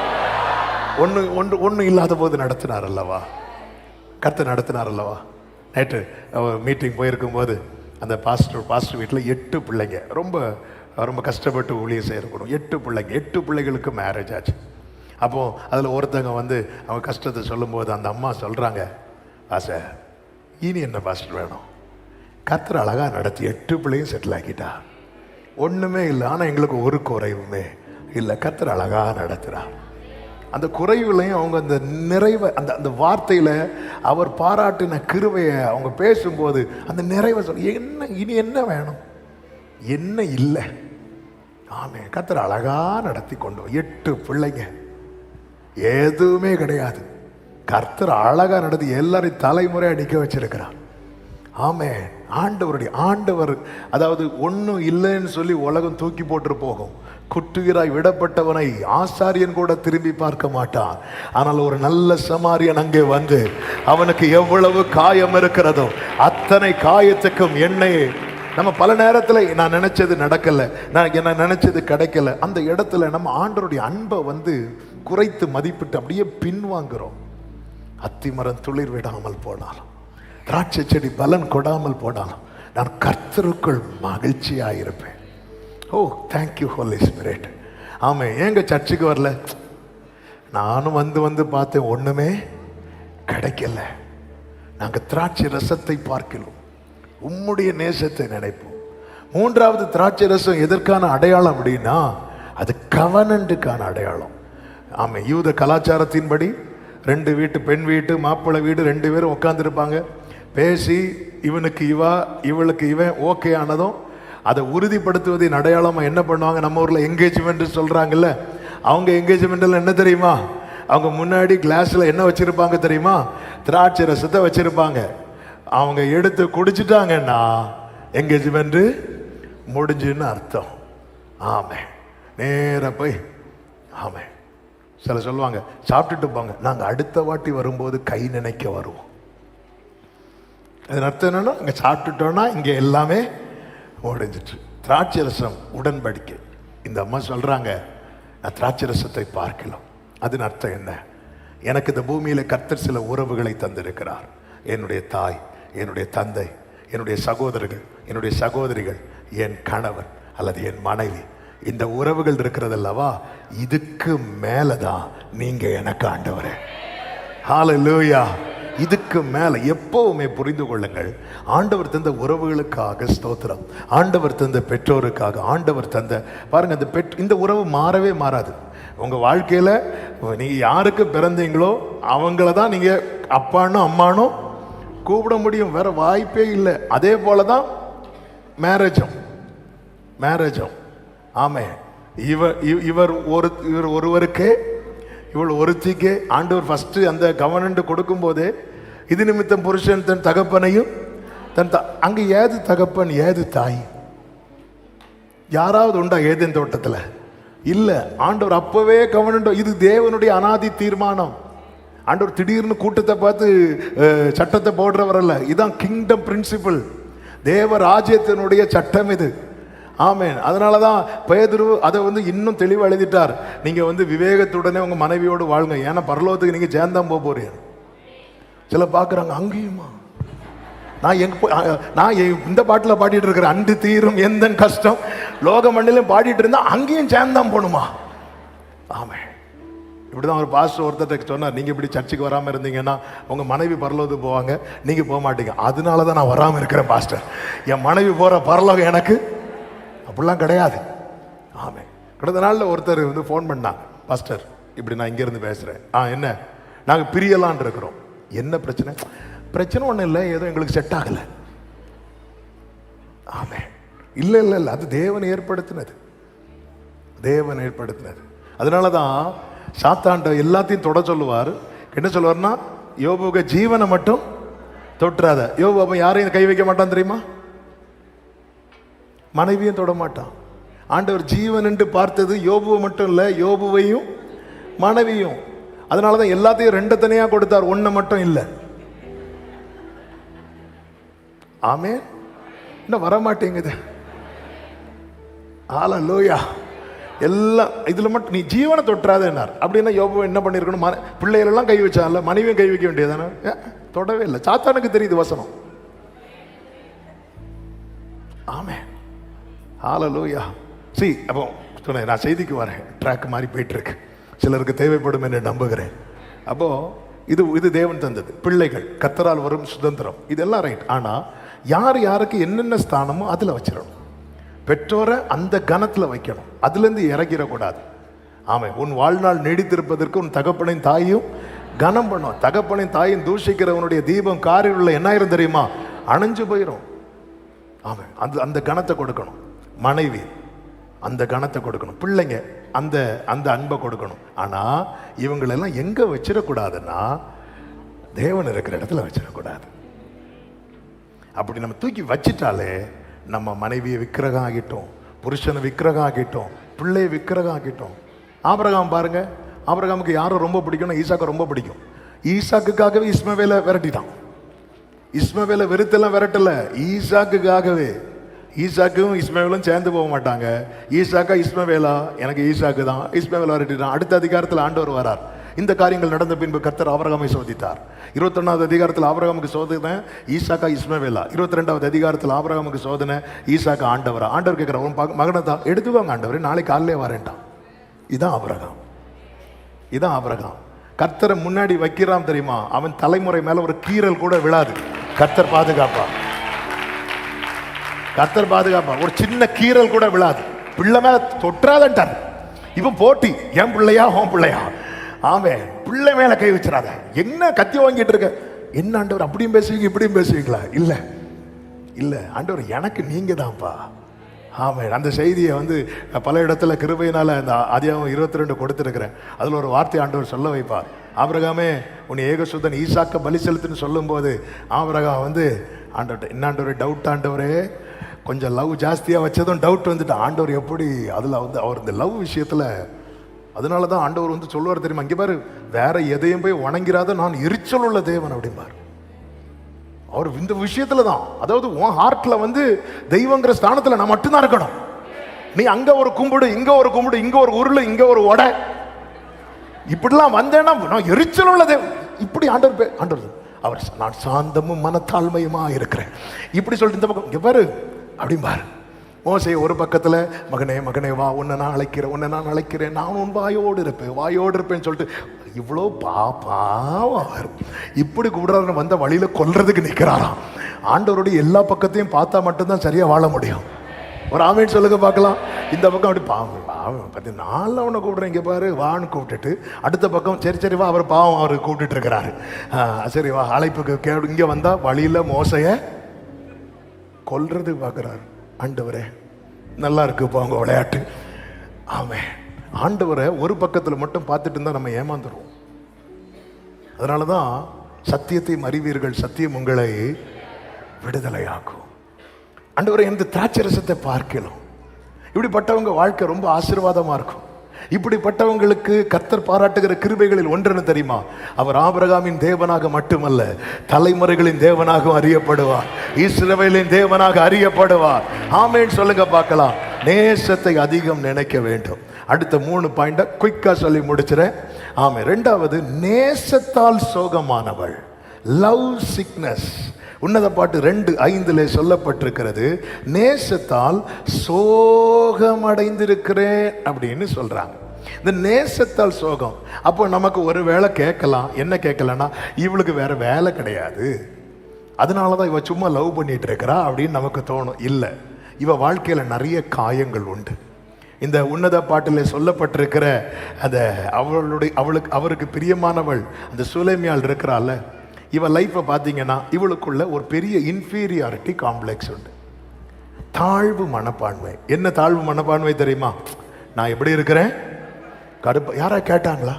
ஒன்று இல்லாத போது நடத்தினார் அல்லவா, கர்த்தர் நடத்தினார் அல்லவா. நேற்று மீட்டிங் போயிருக்கும் போது அந்த பாஸ்டர் வீட்டில் 8 பிள்ளைங்க, ரொம்ப ரொம்ப கஷ்டப்பட்டு ஊழியம் செய்யக்கூடும். 8 பிள்ளைங்க, 8 பிள்ளைகளுக்கு மேரேஜ் ஆச்சு. அப்போது அதில் ஒருத்தங்க வந்து அவங்க கஷ்டத்தை சொல்லும்போது அந்த அம்மா சொல்கிறாங்க, பாஸ்டர் இனி என்ன பாஸ்டர் வேணும், கர்த்தர் அழகாக நடத்தி 8 பிள்ளையும் செட்டில் ஆக்கிட்டா, ஒன்றுமே இல்லை, ஆனால் எங்களுக்கு ஒரு குறைவுமே இல்லை, கர்த்தர் அழகாக நடத்துகிறார். அந்த குறைவுலையும் அவங்க அந்த நிறைவை, அந்த அந்த வார்த்தையில் அவர் பாராட்டின கிருபையை அவங்க பேசும்போது அந்த நிறைவை சொல்ல, என்ன இனி என்ன வேணும், என்ன இல்லை. ஆமே, கர்த்தர் அழகா நடத்தி கொண்டு 8 பிள்ளைங்க, எதுவுமே கிடையாது, கர்த்தர் அழகா நடத்தி எல்லாரையும் தலைமுறையாக நிற்க வச்சிருக்கிறார். ஆமே, ஆண்டவர் அதாவது ஒன்றும் இல்லைன்னு சொல்லி உலகம் தூக்கி போட்டு போகும். குட்டுகிறாய் விடப்பட்டவனை ஆசாரியன் கூட திரும்பி பார்க்க மாட்டான். ஆனால் ஒரு நல்ல சமாரியன் அங்கே வந்து அவனுக்கு எவ்வளவு காயம் இருக்கிறதோ அத்தனை காயத்துக்கும் எண்ணெய். நம்ம பல நேரத்தில் நான் நினைச்சது நடக்கல, நான் நினைச்சது கிடைக்கல, அந்த இடத்துல நம்ம ஆண்டவருடைய அன்பை வந்து குறைத்து மதிப்பிட்டு அப்படியே பின்வாங்குறோம். அத்திமரம் துளிர் விடாமல் போனாலும், திராட்சை செடி பலன் கொடாமல் போனாலும், நான் கர்த்தருக்குள் மகிழ்ச்சியாயிருப்பேன். ஓ தேங்க்யூ ஹோலி ஸ்பிரிட். ஆமே, ஏங்க சர்ச்சுக்கு வரல? நானும் வந்து பார்த்தேன், ஒண்ணுமே கிடைக்கல. நாங்கள் திராட்சை ரசத்தை பார்க்கிறோம், உம்முடைய நேசத்தை நினைப்போம். 3வது திராட்சை ரசம் எதற்கான அடையாளம் அப்படின்னா, அது கவனண்டுக்கான அடையாளம். ஆமே, யூத கலாச்சாரத்தின்படி 2 வீட்டு, பெண் வீட்டு மாப்பிள்ளை வீடு 2 பேரும் உட்காந்துருப்பாங்க. பேசி இவனுக்கு இவா இவளுக்கு இவன் ஓகே ஆனதும் அதை உறுதிப்படுத்துவதின் அடையாளமாக என்ன பண்ணுவாங்க, நம்ம ஊரில் என்கேஜ்மெண்ட் சொல்கிறாங்கல்ல, அவங்க என்கேஜ்மெண்ட்டில் என்ன தெரியுமா, அவங்க முன்னாடி கிளாஸில் என்ன வச்சுருப்பாங்க தெரியுமா, திராட்சை ரசத்தை வச்சுருப்பாங்க. அவங்க எடுத்து குடிச்சிட்டாங்கன்னா என்கேஜ்மெண்ட்டு முடிஞ்சுன்னு அர்த்தம். ஆமே, நேராக போய் ஆமே சில சொல்லுவாங்க சாப்பிட்டுட்டு போங்க, நாங்கள் அடுத்த வாட்டி வரும்போது கை நினைக்க வருவோம். அது அர்த்தம் என்னன்னா, இங்கே சாப்பிட்டுட்டோன்னா இங்கே எல்லாமே முடிஞ்சிட்டு. திராட்சை ரசம் உடன்படிக்கை. இந்த அம்மா சொல்றாங்க, நான் திராட்சை ரசத்தை பார்க்கலாம். அதன் அர்த்தம் என்ன? எனக்கு இந்த பூமியில கர்த்தர் சில உறவுகளை தந்திருக்கிறார். என்னுடைய தாய், என்னுடைய தந்தை, என்னுடைய சகோதரர்கள், என்னுடைய சகோதரிகள், என் கணவன் அல்லது என் மனைவி, இந்த உறவுகள் இருக்கிறது அல்லவா, இதுக்கு மேலதான் நீங்க எனக்கு ஆண்டவரே. ஹல்லேலூயா. இதுக்கு மேல எப்பவுமே புரிந்து கொள்ளுங்கள், ஆண்டவர் தந்த உறவுகளுக்காக ஸ்தோத்திரம், ஆண்டவர் தந்த பெற்றோருக்காக, ஆண்டவர் தந்த பாருங்க, இந்த உறவு மாறவே மாறாது. உங்க வாழ்க்கையில நீங்க யாருக்கு பிறந்தீங்களோ அவங்கள தான் நீங்க அப்பானும் அம்மானும் கூப்பிட முடியும், வேற வாய்ப்பே இல்லை. அதே போலதான் மேரேஜும். ஆமே, இவர் ஒருவருக்கே இவள் ஒருத்திக்கே ஆண்டவர் ஃபர்ஸ்ட் அந்த கவர்னன்ட் கொடுக்கும் போதே, இது நிமித்தம் புருஷன் தன் தகப்பனையும் அங்க ஏது தகப்பன் ஏது தாய் யாராவது உண்டா ஏதேன் தோட்டத்துல? இல்ல. ஆண்டவர் அப்பவே கவர்னன்ட், இது தேவனுடைய அனாதி தீர்மானம். ஆண்டவர் திடீர்னு கூட்டத்தை பார்த்து சட்டத்தை போடுறவர் அல்ல. இதுதான் கிங்டம் பிரின்சிபல், தேவ ராஜ்யத்தினுடைய சட்டம் இது. ஆமென். அதனாலதான் பேதுரு அதை இன்னும் தெளிவாக எழுதிட்டார். நீங்க விவேகத்துடனே உங்க மனைவியோடு வாழுங்க, ஏன்னா பரலோகத்துக்கு நீங்க சேர்ந்தான் போக போறீங்க. சில பாக்குறாங்க, அங்கேயுமா நான் இந்த பாட்டில் பாடிட்டு இருக்கிறேன், அன்று தீரும் எந்த கஷ்டம் லோக மண்ணிலும் பாடிட்டு இருந்தா அங்கேயும் சேர்ந்தான் போகணுமா? ஆமே. இப்படிதான் ஒரு பாஸ்டர் ஒருத்தர் சொன்னார், நீங்க இப்படி சர்ச்சுக்கு வராம இருந்தீங்கன்னா உங்க மனைவி பரலோகத்துக்கு போவாங்க, நீங்க போக மாட்டீங்க. அதனாலதான் நான் வராம இருக்கிறேன் பாஸ்டர். என் மனைவி போற பரலோகம் எனக்கு அப்படிலாம் கிடையாது. ஆமே. கடந்த நாளில் ஒருத்தர் ஃபோன் பண்ணாங்க, பாஸ்டர் இப்படி நான் இங்கேருந்து பேசுகிறேன், என்ன நாங்கள் பிரியலான் இருக்கிறோம். என்ன பிரச்சனை? பிரச்சனை ஒன்றும் இல்லை, ஏதோ எங்களுக்கு செட் ஆகலை. ஆமே. இல்லை இல்லை இல்லை, அது தேவன் ஏற்படுத்தினது. அதனால தான் சாத்தாண்ட எல்லாத்தையும் தொட சொல்லுவார். என்ன சொல்லுவார்னா, யோபுக்கு ஜீவனை மட்டும் தொட்டுறாத. யோபு அப்போ யாரையும் கை வைக்க மாட்டான் தெரியுமா? மனைவியும் தொட மாட்டான். ஆண்டவர் ஜீவன் என்று பார்த்தது யோபுவை மட்டும் இல்லை, யோபுவையும் மனைவியும். அதனாலதான் எல்லாத்தையும் ரெண்டு தனியா கொடுத்தார், ஒன்ன மட்டும் இல்லை. ஆமே. இன்னும் வரமாட்டேங்குது. ஹல்லேலூயா. எல்லாம் இதுல மட்டும் நீ ஜீவனை தொட்டுறாத என்னார். அப்படின்னா யோபு என்ன பண்ணிருக்கணும்? பிள்ளைகள் எல்லாம் கை வச்சான்ல, மனைவியும் கை வைக்க வேண்டியதானே? தொடவே இல்லை. சாத்தானுக்கு தெரியுது வசனம். ஆமே. ஹல்லேலூயா. அப்போ சொன்னேன், நான் செய்திக்கு வரேன், ட்ராக் மாதிரி போயிட்டு இருக்கு, சிலருக்கு தேவைப்படும் என்று நம்புகிறேன். அப்போ இது தேவன் தந்தது, பிள்ளைகள் கர்த்தரால் வரும் சுதந்திரம், இதெல்லாம் ரைட். ஆனா யார் யாருக்கு என்னென்ன ஸ்தானமோ அதுல வச்சிடணும். பெற்றோரை அந்த கணத்துல வைக்கணும், அதுல இருந்து இறக்கிடக்கூடாது. ஆமே. உன் வாழ்நாள் நீடித்திருப்பதற்கு உன் தகப்பனையும் தாயும் கனம் பண்ணும். தகப்பனையும் தாயும் தூஷிக்கிறவனுடைய தீபம் காரில் உள்ள என்ன ஆயிரும் தெரியுமா? அணைஞ்சு போயிடும். ஆமே. அந்த கணத்தை கொடுக்கணும். மனைவி அந்த கணத்தை கொடுக்கணும். பிள்ளைங்க அந்த அன்பை கொடுக்கணும். ஆனா இவங்களெல்லாம் எங்க வச்சிடக்கூடாதுன்னா, தேவன் இருக்கிற இடத்துல வச்சிடக்கூடாது. அப்படி நம்ம தூக்கி வச்சிட்டாலே நம்ம மனைவியை விக்கிரகம் ஆகிட்டோம், புருஷனை விக்கிரகம் ஆகிட்டோம், பிள்ளையை விக்கிரகம் ஆகிட்டோம். ஆபிரகாம் பாருங்க, ஆபிரகாமுக்கு யாரும் ரொம்ப பிடிக்கும்னா ஈசாக்கு ரொம்ப பிடிக்கும். ஈசாக்குக்காகவே இஸ்மவேலை விரட்டிட்டான். இஸ்மவேலை வெறுத்தெல்லாம் விரட்டல, ஈசாக்குக்காகவே. ஈசாக்கும் இஸ்மவேலும் சேர்ந்து போக மாட்டாங்க. ஈசாக்கா இஸ்மவேலா? எனக்கு ஈசாக்கு தான். இஸ்மவேல் விரட்டிட்டான். அடுத்த அதிகாரத்தில் ஆண்டவர் வரார். இந்த காரியங்கள் நடந்த பின்பு கர்த்தர் ஆபிரகாமை சோதித்தார். 21வது அதிகாரத்தில் ஆபிரகாமுக்கு சோதனை ஈசாக்கா இஸ்மவேலா. 22வது அதிகாரத்தில் ஆபிரகாமுக்கு சோதனை ஈசாக்கா ஆண்டவரா. ஆண்டவர் கேட்கிற, உன் மகனை தான் எடுத்துவாங்க ஆண்டவரே, நாளைக்கு காலையிலே வரேன்ட்டான். இதான் ஆபிரகாம். கர்த்தரை முன்னாடி வைக்கிறான் தெரியுமா? அவன் தலைமுறை மேல ஒரு கீறல் கூட விழாது. கர்த்தர் பாதுகாப்பா. ஒரு சின்ன கீறல் கூட விழாது. பிள்ளை மேல தொற்றாதன்ட்டார். இவன் போட்டி, என் பிள்ளையா உன் பிள்ளையா? ஆமே. பிள்ளை மேல கை வச்சிடாத. என்ன கத்தி வாங்கிட்டு இருக்க? என்ன ஆண்டவர் அப்படியும் பேசுவீங்க இப்படியும் பேசுவீங்களா? இல்ல ஆண்டவர் எனக்கு நீங்க தான்ப்பா. ஆமே. அந்த செய்தியை பல இடத்துல கிருபையினால அந்த அதிகாரம் 22 கொடுத்திருக்கிறேன். அதுல ஒரு வார்த்தை ஆண்டவர் சொல்ல வைப்பார். ஆபிரகாமே, உன் ஏகசுதன் ஈசாக்க பலி செலுத்துன்னு சொல்லும் போது ஆபிரகாம் ஆண்டவர், என்ன ஆண்டவரே டவுட், ஆண்டவரே கொஞ்சம் லவ் ஜாஸ்தியா வச்சதும் டவுட் வந்துட்டு, ஆண்டவர் எப்படி அதுல அவர் இந்த லவ் விஷயத்துல அதனால தான் ஆண்டவர் வந்து சொல்லுவார் தெரியுமா, இங்கே பாரு, வேற எதையும் போய் வணங்கிறாத, நான் எரிச்சல் உள்ள தேவன் அப்படிம்பார். அவர் இந்த விஷயத்துல தான், அதாவது உன் ஹார்ட்ல வந்து தெய்வங்கிற ஸ்தானத்துல நான் மட்டும்தான் இருக்கணும். நீ அங்க ஒரு கும்பிடு, இங்க ஒரு கும்பிடு, இங்க ஒரு உருளு, இங்க ஒரு உடை, இப்படிலாம் வந்தேன்னா நான் எரிச்சல் உள்ள தேவன். இப்படி ஆண்டவர் அவர் நான் சாந்தமும் மனத்தாழ்மையுமா இருக்கிறேன் இப்படி சொல்லிட்டு இந்த பக்கம் இங்க பாரு அப்படிம்பாரு. மோசே ஒரு பக்கத்துல, மகனே மகனே வா, உன்னை நான் அழைக்கிறேன், நான் உன் வாயோடு இருப்பேன்னு சொல்லிட்டு இவ்வளோ பாப்பாவார் இப்படி கூப்பிடுறாரு. வந்த வழியில கொல்றதுக்கு நிற்கிறாராம். ஆண்டவருடைய எல்லா பக்கத்தையும் பார்த்தா மட்டும்தான் சரியா வாழ முடியும். ஒரு ஆமேன்னு சொல்லுங்க பார்க்கலாம். இந்த பக்கம் அப்படி பாவம் பத்தி நாளில் அவனை கூப்பிடுறேன், இங்கே பாரு வான்னு கூப்பிட்டுட்டு, அடுத்த பக்கம் சரி வா, அவர் பாவம் அவர் கூப்பிட்டுட்டு இருக்கிறாரு. சரி வா, அழைப்புக்கு இங்கே வந்தா வழியில மோசைய கொல்றது பார்க்குறாரு. ஆண்டவரே நல்லா இருக்கு போங்க விளையாட்டு. ஆமே, ஆண்டவரை ஒரு பக்கத்தில் மட்டும் பார்த்துட்டு இருந்தால் நம்ம ஏமாந்துருவோம். அதனால தான் சத்தியத்தை அறிவீர்கள், சத்தியம் உங்களை விடுதலையாக்கும். ஆண்டவரை இந்த திராட்சை ரசத்தை பார்க்கலாம். இப்படிப்பட்டவங்க வாழ்க்கை ரொம்ப ஆசீர்வாதமா இருக்கும். இப்படிப்பட்டவங்களுக்கு கர்த்தர் பாராட்டுகிற கிருபைகளில் ஒன்று தெரியுமா? அவர் ஆபிரகாமின் தேவனாக மட்டுமல்ல, தலைமுறைகளின் தேவனாக அறியப்படுவார், இஸ்ரவேலின் தேவனாக அறியப்படுவார். ஆமென் சொல்லுங்க பார்க்கலாம். நேசத்தை அதிகம் நினைக்க வேண்டும். அடுத்த 3 பாயிண்ட குயிக்கா சொல்லி முடிச்சிடறேன். ஆமே, 2வது நேசத்தால் சோகமானவள், லவ் சிக்னஸ். உன்னத பாட்டு 2:5 சொல்லப்பட்டிருக்கிறது, நேசத்தால் சோகமடைந்திருக்கிறேன் அப்படின்னு சொல்றாங்க. இந்த நேசத்தால் சோகம். அப்போ நமக்கு ஒரு வேளை கேட்கலாம், என்ன கேட்கலன்னா, இவளுக்கு வேற வேலை கிடையாது, அதனாலதான் இவ சும்மா லவ் பண்ணிட்டு இருக்கிறா அப்படின்னு நமக்கு தோணும். இல்லை, இவ வாழ்க்கையில நிறைய காயங்கள் உண்டு. இந்த உன்னத பாட்டில் சொல்லப்பட்டிருக்கிற அந்த அவருக்கு பிரியமானவள் அந்த சுலைமியால் இருக்கிறாள், இவ லைஃப்பை பார்த்தீங்கன்னா இவளுக்குள்ள ஒரு பெரிய இன்ஃபீரியாரிட்டி காம்ப்ளெக்ஸ் உண்டு, தாழ்வு மனப்பான்மை. என்ன தாழ்வு மனப்பான்மை தெரியுமா? நான் எப்படி இருக்கிறேன் கருப்பு. யாரா கேட்டாங்களா?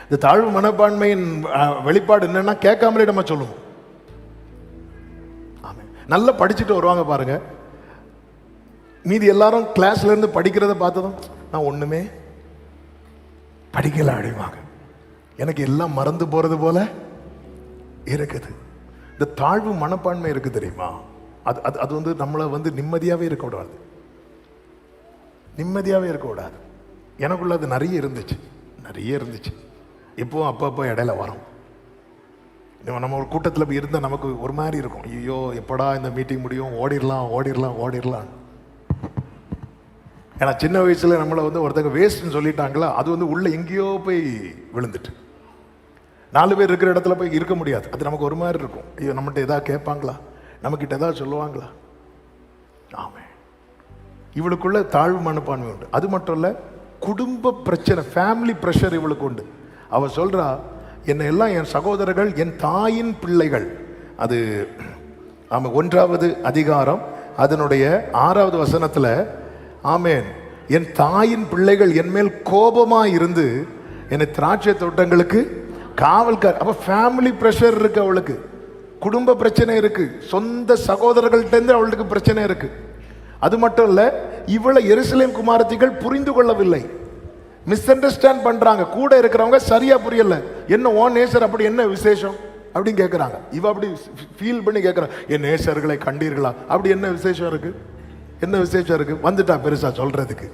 இந்த தாழ்வு மனப்பான்மையின் வெளிப்பாடு என்னன்னா, கேட்காமலே நம்ம சொல்லுவோம். ஆமாம், நல்லா படிச்சுட்டு வருவாங்க பாருங்க, மீதி எல்லாரும் கிளாஸ்ல இருந்து படிக்கிறத பார்த்ததும் நான் ஒண்ணுமே படிக்கல அப்படிவாங்க. எனக்கு எல்லாம் மறந்து போறது போல இருக்குது. இந்த தாழ்வு மனப்பான்மை இருக்கு தெரியுமா? அது வந்து நம்மளை வந்து நிம்மதியாவே இருக்கக்கூடாது. எனக்குள்ள அது நிறைய இருந்துச்சு. இப்போ அப்பப்போ இடையில வரும். நம்ம ஒரு கூட்டத்தில் போய் இருந்தால் நமக்கு ஒரு மாதிரி இருக்கும், ஐயோ எப்படா இந்த மீட்டிங் முடியும், ஓடிடலாம். ஏன்னா சின்ன வயசுல நம்மளை வந்து ஒருத்தங்க வேஸ்ட்னு சொல்லிட்டாங்களா, அது வந்து உள்ள எங்கேயோ போய் விழுந்துட்டு 4 பேர் இருக்கிற இடத்துல போய் இருக்க முடியாது. அது நமக்கு ஒரு மாதிரி இருக்கும், ஐயோ நம்மகிட்ட எதாவது கேட்பாங்களா, நம்மக்கிட்ட ஏதாவது சொல்லுவாங்களா. ஆமே, இவளுக்குள்ள தாழ்வு மனப்பான்மை உண்டு. அது மட்டும் இல்லை, குடும்ப பிரச்சனை, ஃபேமிலி ப்ரெஷர் இவளுக்கு உண்டு. அவள் சொல்றா, என்னை எல்லாம் என் சகோதரர்கள் என் தாயின் பிள்ளைகள். அது ஆமாம், 1வது அதிகாரம் அதனுடைய 6வது வசனத்துல, ஆமேன், என் தாயின் பிள்ளைகள் என் மேல் கோபமா இருந்து என்னை திராட்சை தோட்டங்களுக்கு காவல்கார். அப்ப ஃபேமிலி பிரஷர் இருக்கு அவளுக்கு, குடும்ப பிரச்சனை இருக்கு, சொந்த சகோதரர்கள்ட்ட இருந்து அவளுக்கு பிரச்சனை இருக்கு. அது மட்டும் இல்ல, இவளை எருசலேம் குமாரத்திகள் புரிந்து கொள்ளவில்லை, மிஸ் அண்டர்ஸ்டாண்ட் பண்றாங்க. கூட இருக்கிறவங்க சரியா புரியல, என்ன ஓ நேசர் அப்படி என்ன விசேஷம் அப்படின்னு கேட்கிறாங்க. இவ அப்படி ஃபீல் பண்ணி கேட்கிறான், என் நேசர்களை கண்டீர்களா, அப்படி என்ன விசேஷம் இருக்கு, வந்துட்டா பெருசா சொல்றதுக்கு,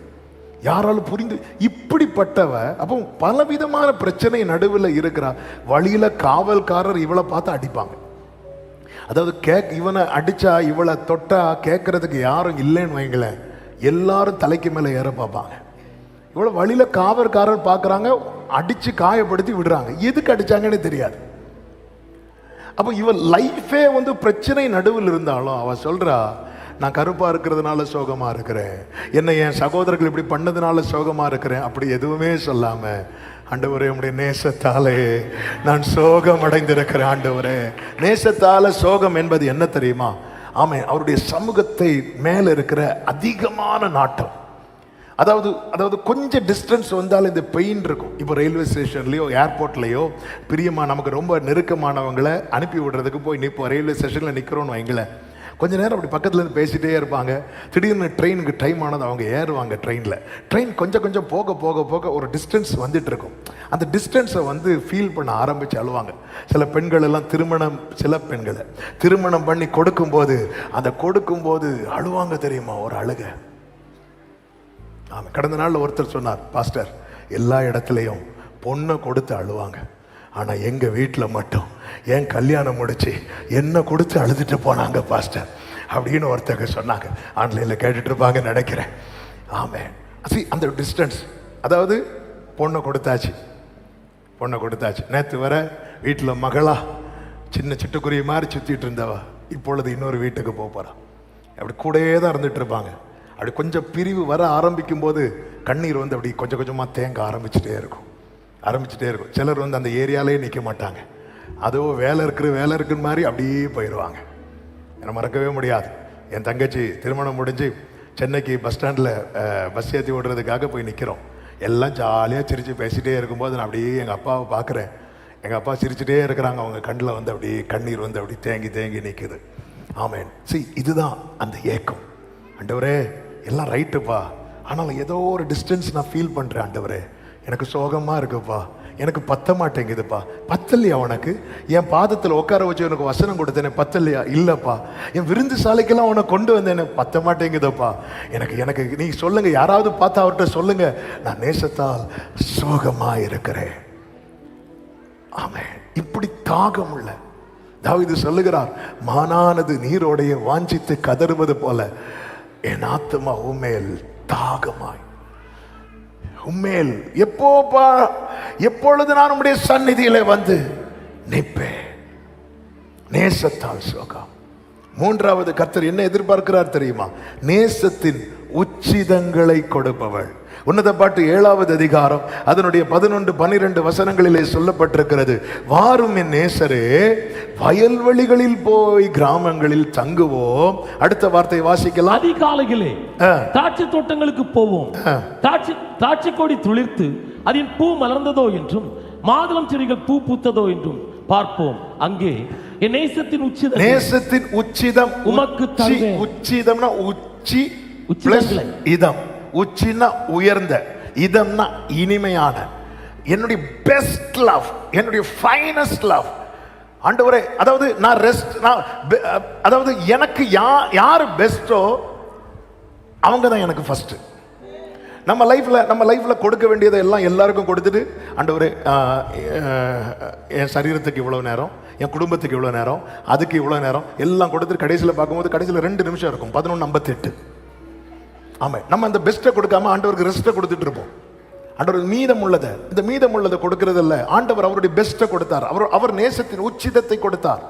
யாராலும் புரிந்து. இப்படிப்பட்டவ அப்போ பலவிதமான பிரச்சனை நடுவில் இருக்கிறா. வழியில காவல்காரர் இவளை பார்த்து அடிப்பாங்க. அதாவது இவனை அடிச்சா, இவளை தொட்டா கேட்கறதுக்கு யாரும் இல்லைன்னு வைங்களேன், எல்லாரும் தலைக்கு மேல ஏற பார்ப்பாங்க. இவ்வளவு வழியில காவல்காரர் பார்க்கறாங்க, அடிச்சு காயப்படுத்தி விடுறாங்க. எதுக்கு அடிச்சாங்கன்னு தெரியாது. அப்போ இவன் லைஃபே வந்து பிரச்சனை நடுவில் இருந்தாலும் அவ சொல்றா, நான் கருப்பா இருக்கிறதுனால சோகமா இருக்கிறேன், என்னை என் சகோதரர்கள் இப்படி பண்ணதுனால சோகமா இருக்கிறேன், அப்படி எதுவுமே சொல்லாம, ஆண்டவரே உம்முடைய நேசத்தாலே நான் சோகம் அடைந்திருக்கிறேன். ஆண்டவரே, நேசத்தால சோகம் என்பது என்ன தெரியுமா? ஆமே, அவருடைய சமூகத்தை மேல இருக்கிற அதிகமான நாட்டம். அதாவது கொஞ்சம் டிஸ்டன்ஸ் வந்தாலும் இந்த பெயின் இருக்கும். இப்போ ரயில்வே ஸ்டேஷன்லையோ ஏர்போர்ட்லையோ நமக்கு ரொம்ப நெருக்கமானவங்களை அனுப்பி விடுறதுக்கு போய் நிற்போம். ரயில்வே ஸ்டேஷனில் நிற்கிறோன்னு வைங்களேன், கொஞ்ச நேரம் அப்படி பக்கத்துல இருந்து பேசிட்டே இருப்பாங்க. திடீர்னு ட்ரெயினுக்கு டைம் ஆனது, அவங்க ஏறுவாங்க ட்ரெயினில். ட்ரெயின் கொஞ்சம் கொஞ்சம் போக போக போக ஒரு டிஸ்டன்ஸ் வந்துட்டு இருக்கும். அந்த டிஸ்டன்ஸை வந்து ஃபீல் பண்ண ஆரம்பித்து அழுவாங்க. சில பெண்கள் எல்லாம் சில பெண்களை திருமணம் பண்ணி கொடுக்கும்போது அழுவாங்க தெரியுமா, ஒரு அழுக. ஆமாம், கடந்த நாளில் ஒருத்தர் சொன்னார், பாஸ்டர் எல்லா இடத்துலையும் பொண்ணை கொடுத்து அழுவாங்க, ஆனால் எங்கள் வீட்டில் மட்டும் ஏன் கல்யாணம் முடிச்சு என்ன கொடுத்து அழுதுட்டு போனாங்க பாஸ்டர் அப்படின்னு ஒருத்தங்க சொன்னாங்க. ஆன்லைனில் கேட்டுட்டு இருப்பாங்கன்னு நினைக்கிறேன். ஆமாம், அந்த டிஸ்டன்ஸ், அதாவது பொண்ணை கொடுத்தாச்சு. நேற்று வர வீட்டில் மகளா சின்ன சிட்டுக்குருவி மாதிரி சுற்றிட்டு இருந்தவா இப்பொழுது இன்னொரு வீட்டுக்கு போகிறான். அப்படி கூடயே தான் இருந்துட்டு இருப்பாங்க. அப்படி கொஞ்சம் பிரிவு வர ஆரம்பிக்கும் போது கண்ணீர் வந்து அப்படி கொஞ்சம் கொஞ்சமாக தேங்க ஆரம்பிச்சுட்டே இருக்கும். சிலர் வந்து அந்த ஏரியாலே நிற்க மாட்டாங்க. அதோ வேலை இருக்குன்னு மாதிரி அப்படியே போயிடுவாங்க. என்னை மறக்கவே முடியாது. என் தங்கச்சி திருமணம் முடிஞ்சு சென்னைக்கு பஸ் ஸ்டாண்டில் பஸ் ஏற்றி ஓடுறதுக்காக போய் நிற்கிறோம். எல்லாம் ஜாலியாக சிரித்து பேசிகிட்டே இருக்கும்போது நான் அப்படியே எங்கள் அப்பாவை பார்க்குறேன். எங்கள் அப்பா சிரிச்சுட்டே இருக்கிறாங்க. அவங்க கண்ணில் வந்து அப்படியே கண்ணீர் வந்து அப்படி தேங்கி நிற்குது. ஆமேன். இதுதான் அந்த ஏக்கம். ஆண்டவரே எல்லாம் ரைட்டுப்பா, ஆனால் ஏதோ ஒரு டிஸ்டன்ஸ் நான் ஃபீல் பண்ணுறேன். ஆண்டவரே எனக்கு சோகமாக இருக்குப்பா, எனக்கு பத்த மாட்டேங்குதுப்பா. பத்தலையா உனக்கு? என் பாதத்தில் உட்கார வச்சு உனக்கு வசனம் கொடுத்தேனே, பத்தலையா? இல்லைப்பா. என் விருந்து சாலைக்கெல்லாம் உனக்கு கொண்டு வந்தேனே, பத்த மாட்டேங்குதுப்பா. எனக்கு நீ சொல்லுங்க, யாராவது பார்த்தா அவர்கிட்ட சொல்லுங்க, நான் நேசத்தால் சோகமாக இருக்கிறேன். ஆமென். இப்படி தாகம் உள்ள தாவீது சொல்லுகிறார், மானானது நீரோடைய வாஞ்சித்து கதறுவது போல என் ஆத்துமா உம்மேல் தாகமாய். உம்மேல் எப்பொழுது நான் உம்முடைய சந்நிதியிலே வந்து நிற்பேன். நேசத்தால் சோகம். மூன்றாவது, கர்த்தர் என்ன எதிர்பார்க்கிறார் தெரியுமா? நேசத்தின் உச்சிதங்களை கொடுப்பவள். உன்னத பாட்டு 7வது அதிகாரம் அதனுடைய 11, 12 வசனங்களிலே சொல்லப்பட்டிருக்கிறது, வாரும் என் நேசரே, வயல்வெளிகளில் போய் கிராமங்களில் தங்குவோம். அடுத்த வார்த்தை வாசிக்கலாம். அதிகாலையிலே திராட்சை தோட்டங்களுக்கு போவோம், திராட்சை கொடி துளிர்த்து அதன் பூ மலர்ந்ததோ என்றும் மாதுளம் செடிகள் பூ பூத்ததோ என்றும் பார்ப்போம். அங்கே என் நேசத்தின் உச்சிதம் உமக்கு தருவேன். உச்சிதம்னா உச்சி பிளஸ் இதம். உச்சின்னா உயர்ந்த, இதம்னா இனிமையான, என்னுடைய பெஸ்ட் லவ், என்னுடைய ஃபைனஸ்ட் லவ். ஆண்டவரே, அதாவது நான் அதாவது எனக்கு யார் பெஸ்டோ அவங்க தான் எனக்கு ஃபர்ஸ்ட். நம்ம லைஃப்ல கொடுக்க வேண்டியதை எல்லாம் எல்லாருக்கும் கொடுத்துட்டு, ஆண்டவரே என் சரீரத்துக்கு இவ்வளவு நேரம், என் குடும்பத்துக்கு இவ்வளவு நேரம், அதுக்கு இவ்வளவு நேரம் எல்லாம் கொடுத்துட்டு கடைசியில் பார்க்கும்போது கடைசியில் 2 நிமிஷம் இருக்கும், 11:58. ஆமாம், நம்ம அந்த பெஸ்ட்டை கொடுக்காம ஆண்டவருக்கு ரெஸ்ட்டை கொடுத்துட்டு இருப்போம். ஆண்டவர் இந்த மீதம் உள்ளதை கொடுக்கறது இல்லை. ஆண்டவர் அவருடைய பெஸ்ட்டை கொடுத்தார். அவர் நேசத்தின் உச்சிதத்தை கொடுத்தார்.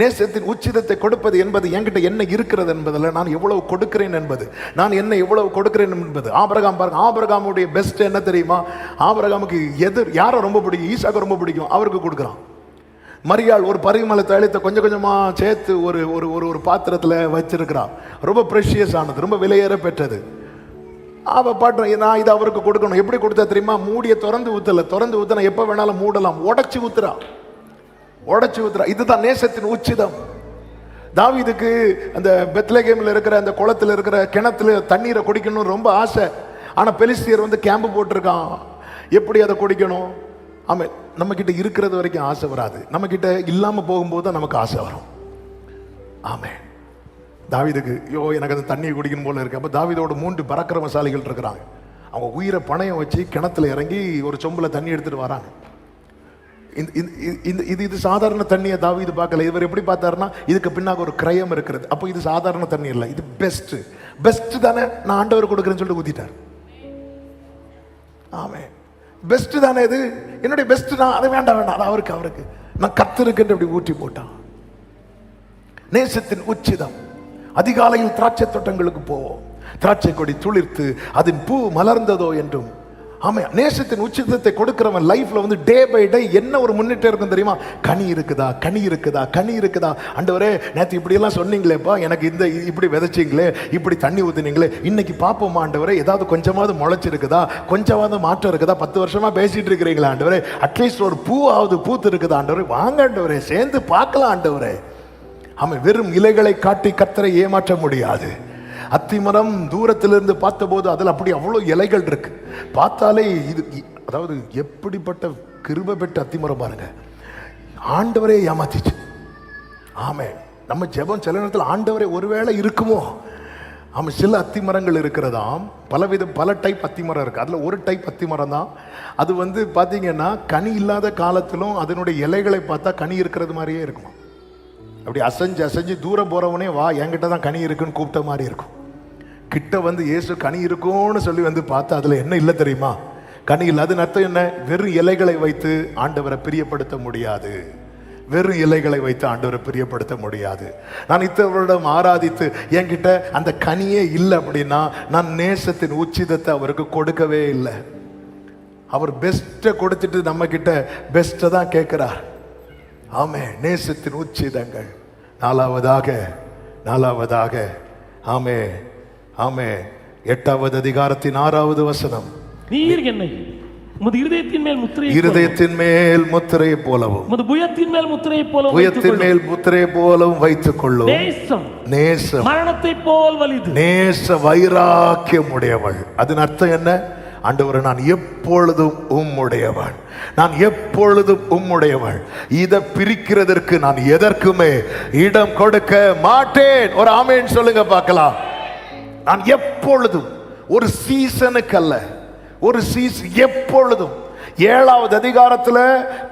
நேசத்தின் உச்சிதத்தை கொடுப்பது என்பது என்கிட்ட என்ன இருக்கிறது என்பதில் நான் எவ்வளவு கொடுக்கிறேன் என்பது, நான் என்ன எவ்வளவு கொடுக்கிறேன் என்பது. ஆபிரகாம் பாருங்க, ஆபிரகாமுடைய பெஸ்ட் என்ன தெரியுமா? ஆபிரகாமுக்கு யாரை ரொம்ப பிடிக்கும்? ஈசாக்கு ரொம்ப பிடிக்கும், அவருக்கு கொடுக்குறான். மரியாள் ஒரு பரிமள தைலத்தை கொஞ்சம் கொஞ்சமா சேர்த்து ஒரு பாத்திரத்தில் வச்சிருக்கிறான். ரொம்ப ப்ரெஷியஸ் ஆனது, ரொம்ப விலையேற பெற்றது. அவ பாட்டு நான் இதை அவருக்கு கொடுக்கணும். எப்படி கொடுத்தா தெரியுமா? மூடிய திறந்து ஊத்தனா எப்ப வேணாலும் மூடலாம், உடைச்சு ஊத்துறா. இதுதான் நேசத்தின் உச்சிதம். தாவீதுக்கு அந்த பெத்லகேமில் இருக்கிற அந்த குளத்தில் இருக்கிற கிணத்துல தண்ணீரை குடிக்கணும்னு ரொம்ப ஆசை. ஆனா பெலிஸ்தியர் வந்து கேம்பு போட்டிருக்கான், எப்படி அதை குடிக்கணும்? ஆமா, நம்ம கிட்ட இருக்கிறது வரைக்கும் ஆசை வராது, நம்ம கிட்ட இல்லாம போகும்போது தான் நமக்கு ஆசை வரும். ஆமே, தாவீதுக்கு எனக்கு அந்த தண்ணியை குடிக்கணும் போல இருக்கு. அப்ப தாவீதோட 3 பராக்கிரமசாலிகள் இருக்கிறாங்க. அவங்க உயிரை பணையம் வச்சு கிணத்துல இறங்கி ஒரு சொம்புல தண்ணி எடுத்துட்டு வராங்க. இது சாதாரண தண்ணியை தாவீது பார்க்கல. இவர் எப்படி பார்த்தாருன்னா, இதுக்கு பின்னாக ஒரு கிரயம் இருக்கிறது. அப்போ இது சாதாரண தண்ணி இல்லை, இது பெஸ்ட் தானே, நான் ஆண்டவர் கொடுக்குறேன்னு சொல்லிட்டு ஊத்திட்டார். ஆமே, பெஸ்ட் தானே, இது என்னுடைய பெஸ்ட் தான், அதை வேண்டாம் அது அவருக்கு நான் கர்த்தருக்கு அப்படி ஊற்றி போட்டான். நேசத்தின் உச்சிதம். அதிகாலையில் திராட்சை தோட்டங்களுக்கு போவோம், திராட்சை கொடி துளிர்த்து அதன் பூ மலர்ந்ததோ என்றும். ஆமா, நேசத்தின் உச்சிதத்தை கொடுக்கிறவன் லைஃப்ல வந்து டே பை டே என்ன ஒரு முன்னேற்றம் இருக்கும் தெரியுமா? கனி இருக்குதா. ஆண்டவரே, நேற்று இப்படி எல்லாம் சொன்னீங்களேப்பா, எனக்கு இப்படி விதைச்சிங்களே, இப்படி தண்ணி ஊத்துனீங்களே, இன்னைக்கு பாப்போமா ஆண்டவரே, ஏதாவது கொஞ்சமாவது முளைச்சிருக்குதா, கொஞ்சமாவது மாற்றம் இருக்குதா? 10 வருஷமா பேசிட்டு இருக்கிறீங்களா ஆண்டவரே, அட்லீஸ்ட் ஒரு பூவாவது பூத்து இருக்குதா ஆண்டவரே? வாங்க ஆண்டவரே, சேர்ந்து பார்க்கலாம் ஆண்டவரே. ஆமென். வெறும் இலைகளை காட்டி கர்த்தரை ஏமாற்ற முடியாது. அத்திமரம் தூரத்திலிருந்து பார்த்தபோது அதில் அப்படி அவ்வளோ இலைகள் இருக்கு. பார்த்தாலே இது அதாவது எப்படிப்பட்ட கிருபை பெற்ற அத்திமரம் பாருங்க. ஆண்டவரே ஏமாத்திச்சு. ஆமென். நம்ம ஜெபம் சில நேரத்தில் ஆண்டவரே ஒருவேளை இருக்குமோ. ஆமாம், சில அத்திமரங்கள் இருக்கிறதாம், பல டைப் அத்திமரம் இருக்கு. அதில் ஒரு டைப் அத்திமரம் தான் அது பார்த்தீங்கன்னா கனி இல்லாத காலத்திலும் அதனுடைய இலைகளை பார்த்தா கனி இருக்கிறது மாதிரியே இருக்குமா. அப்படி அசைஞ்சு அசைஞ்சு தூரம் போறவனே வா என்கிட்ட தான் கனி இருக்குன்னு கூப்பிட்ட மாதிரி இருக்கும். கிட்ட இயேசு கனி இருக்கும்னு சொல்லி பார்த்தா அதுல என்ன இல்லை தெரியுமா? கனி இல்லை. அது அர்த்தம் என்ன? வெறும் இலைகளை வைத்து ஆண்டவரை பிரியப்படுத்த முடியாது. வெறும் இலைகளை வைத்து ஆண்டவரை பிரியப்படுத்த முடியாது. நான் இத்தனை வருடம் ஆராதித்து என்கிட்ட அந்த கனியே இல்லை அப்படின்னா நான் நேசத்தின் உச்சிதத்தை அவருக்கு கொடுக்கவே இல்லை. அவர் பெஸ்ட்டை கொடுத்துட்டு நம்ம கிட்ட பெஸ்ட்டை தான் கேட்கிறார். ஆமே, நேசத்தின் உச்சிதங்கள். நாலாவதாக ஆமே ஆமே 8வது அதிகாரத்தின் 6வது வசனம். நீர் என்னை உமது இருதயத்தின் மேல் முத்திரையை போலவும் உமது புயத்தின் மேல் முத்திரையை போலவும் வைத்துக் கொள்ளும். நேசம் மரணத்தை போல் வலிது. நேச வைராக்கியம் உடையவள். அதன் அர்த்தம் என்ன? ஆண்டவரே, நான் எப்பொழுதும் உம்முடையவன், நான் எப்பொழுதும் உம்முடையவள். இதை பிரிக்கிறதற்கு நான் எதற்குமே இடம் கொடுக்க மாட்டேன். ஒரு ஆமேன் சொல்லுங்க பார்க்கலாம். நான் எப்பொழுதும், ஒரு சீசனுக்கு அல்ல, ஒரு சீசன் எப்பொழுதும். 7வது அதிகாரத்தில்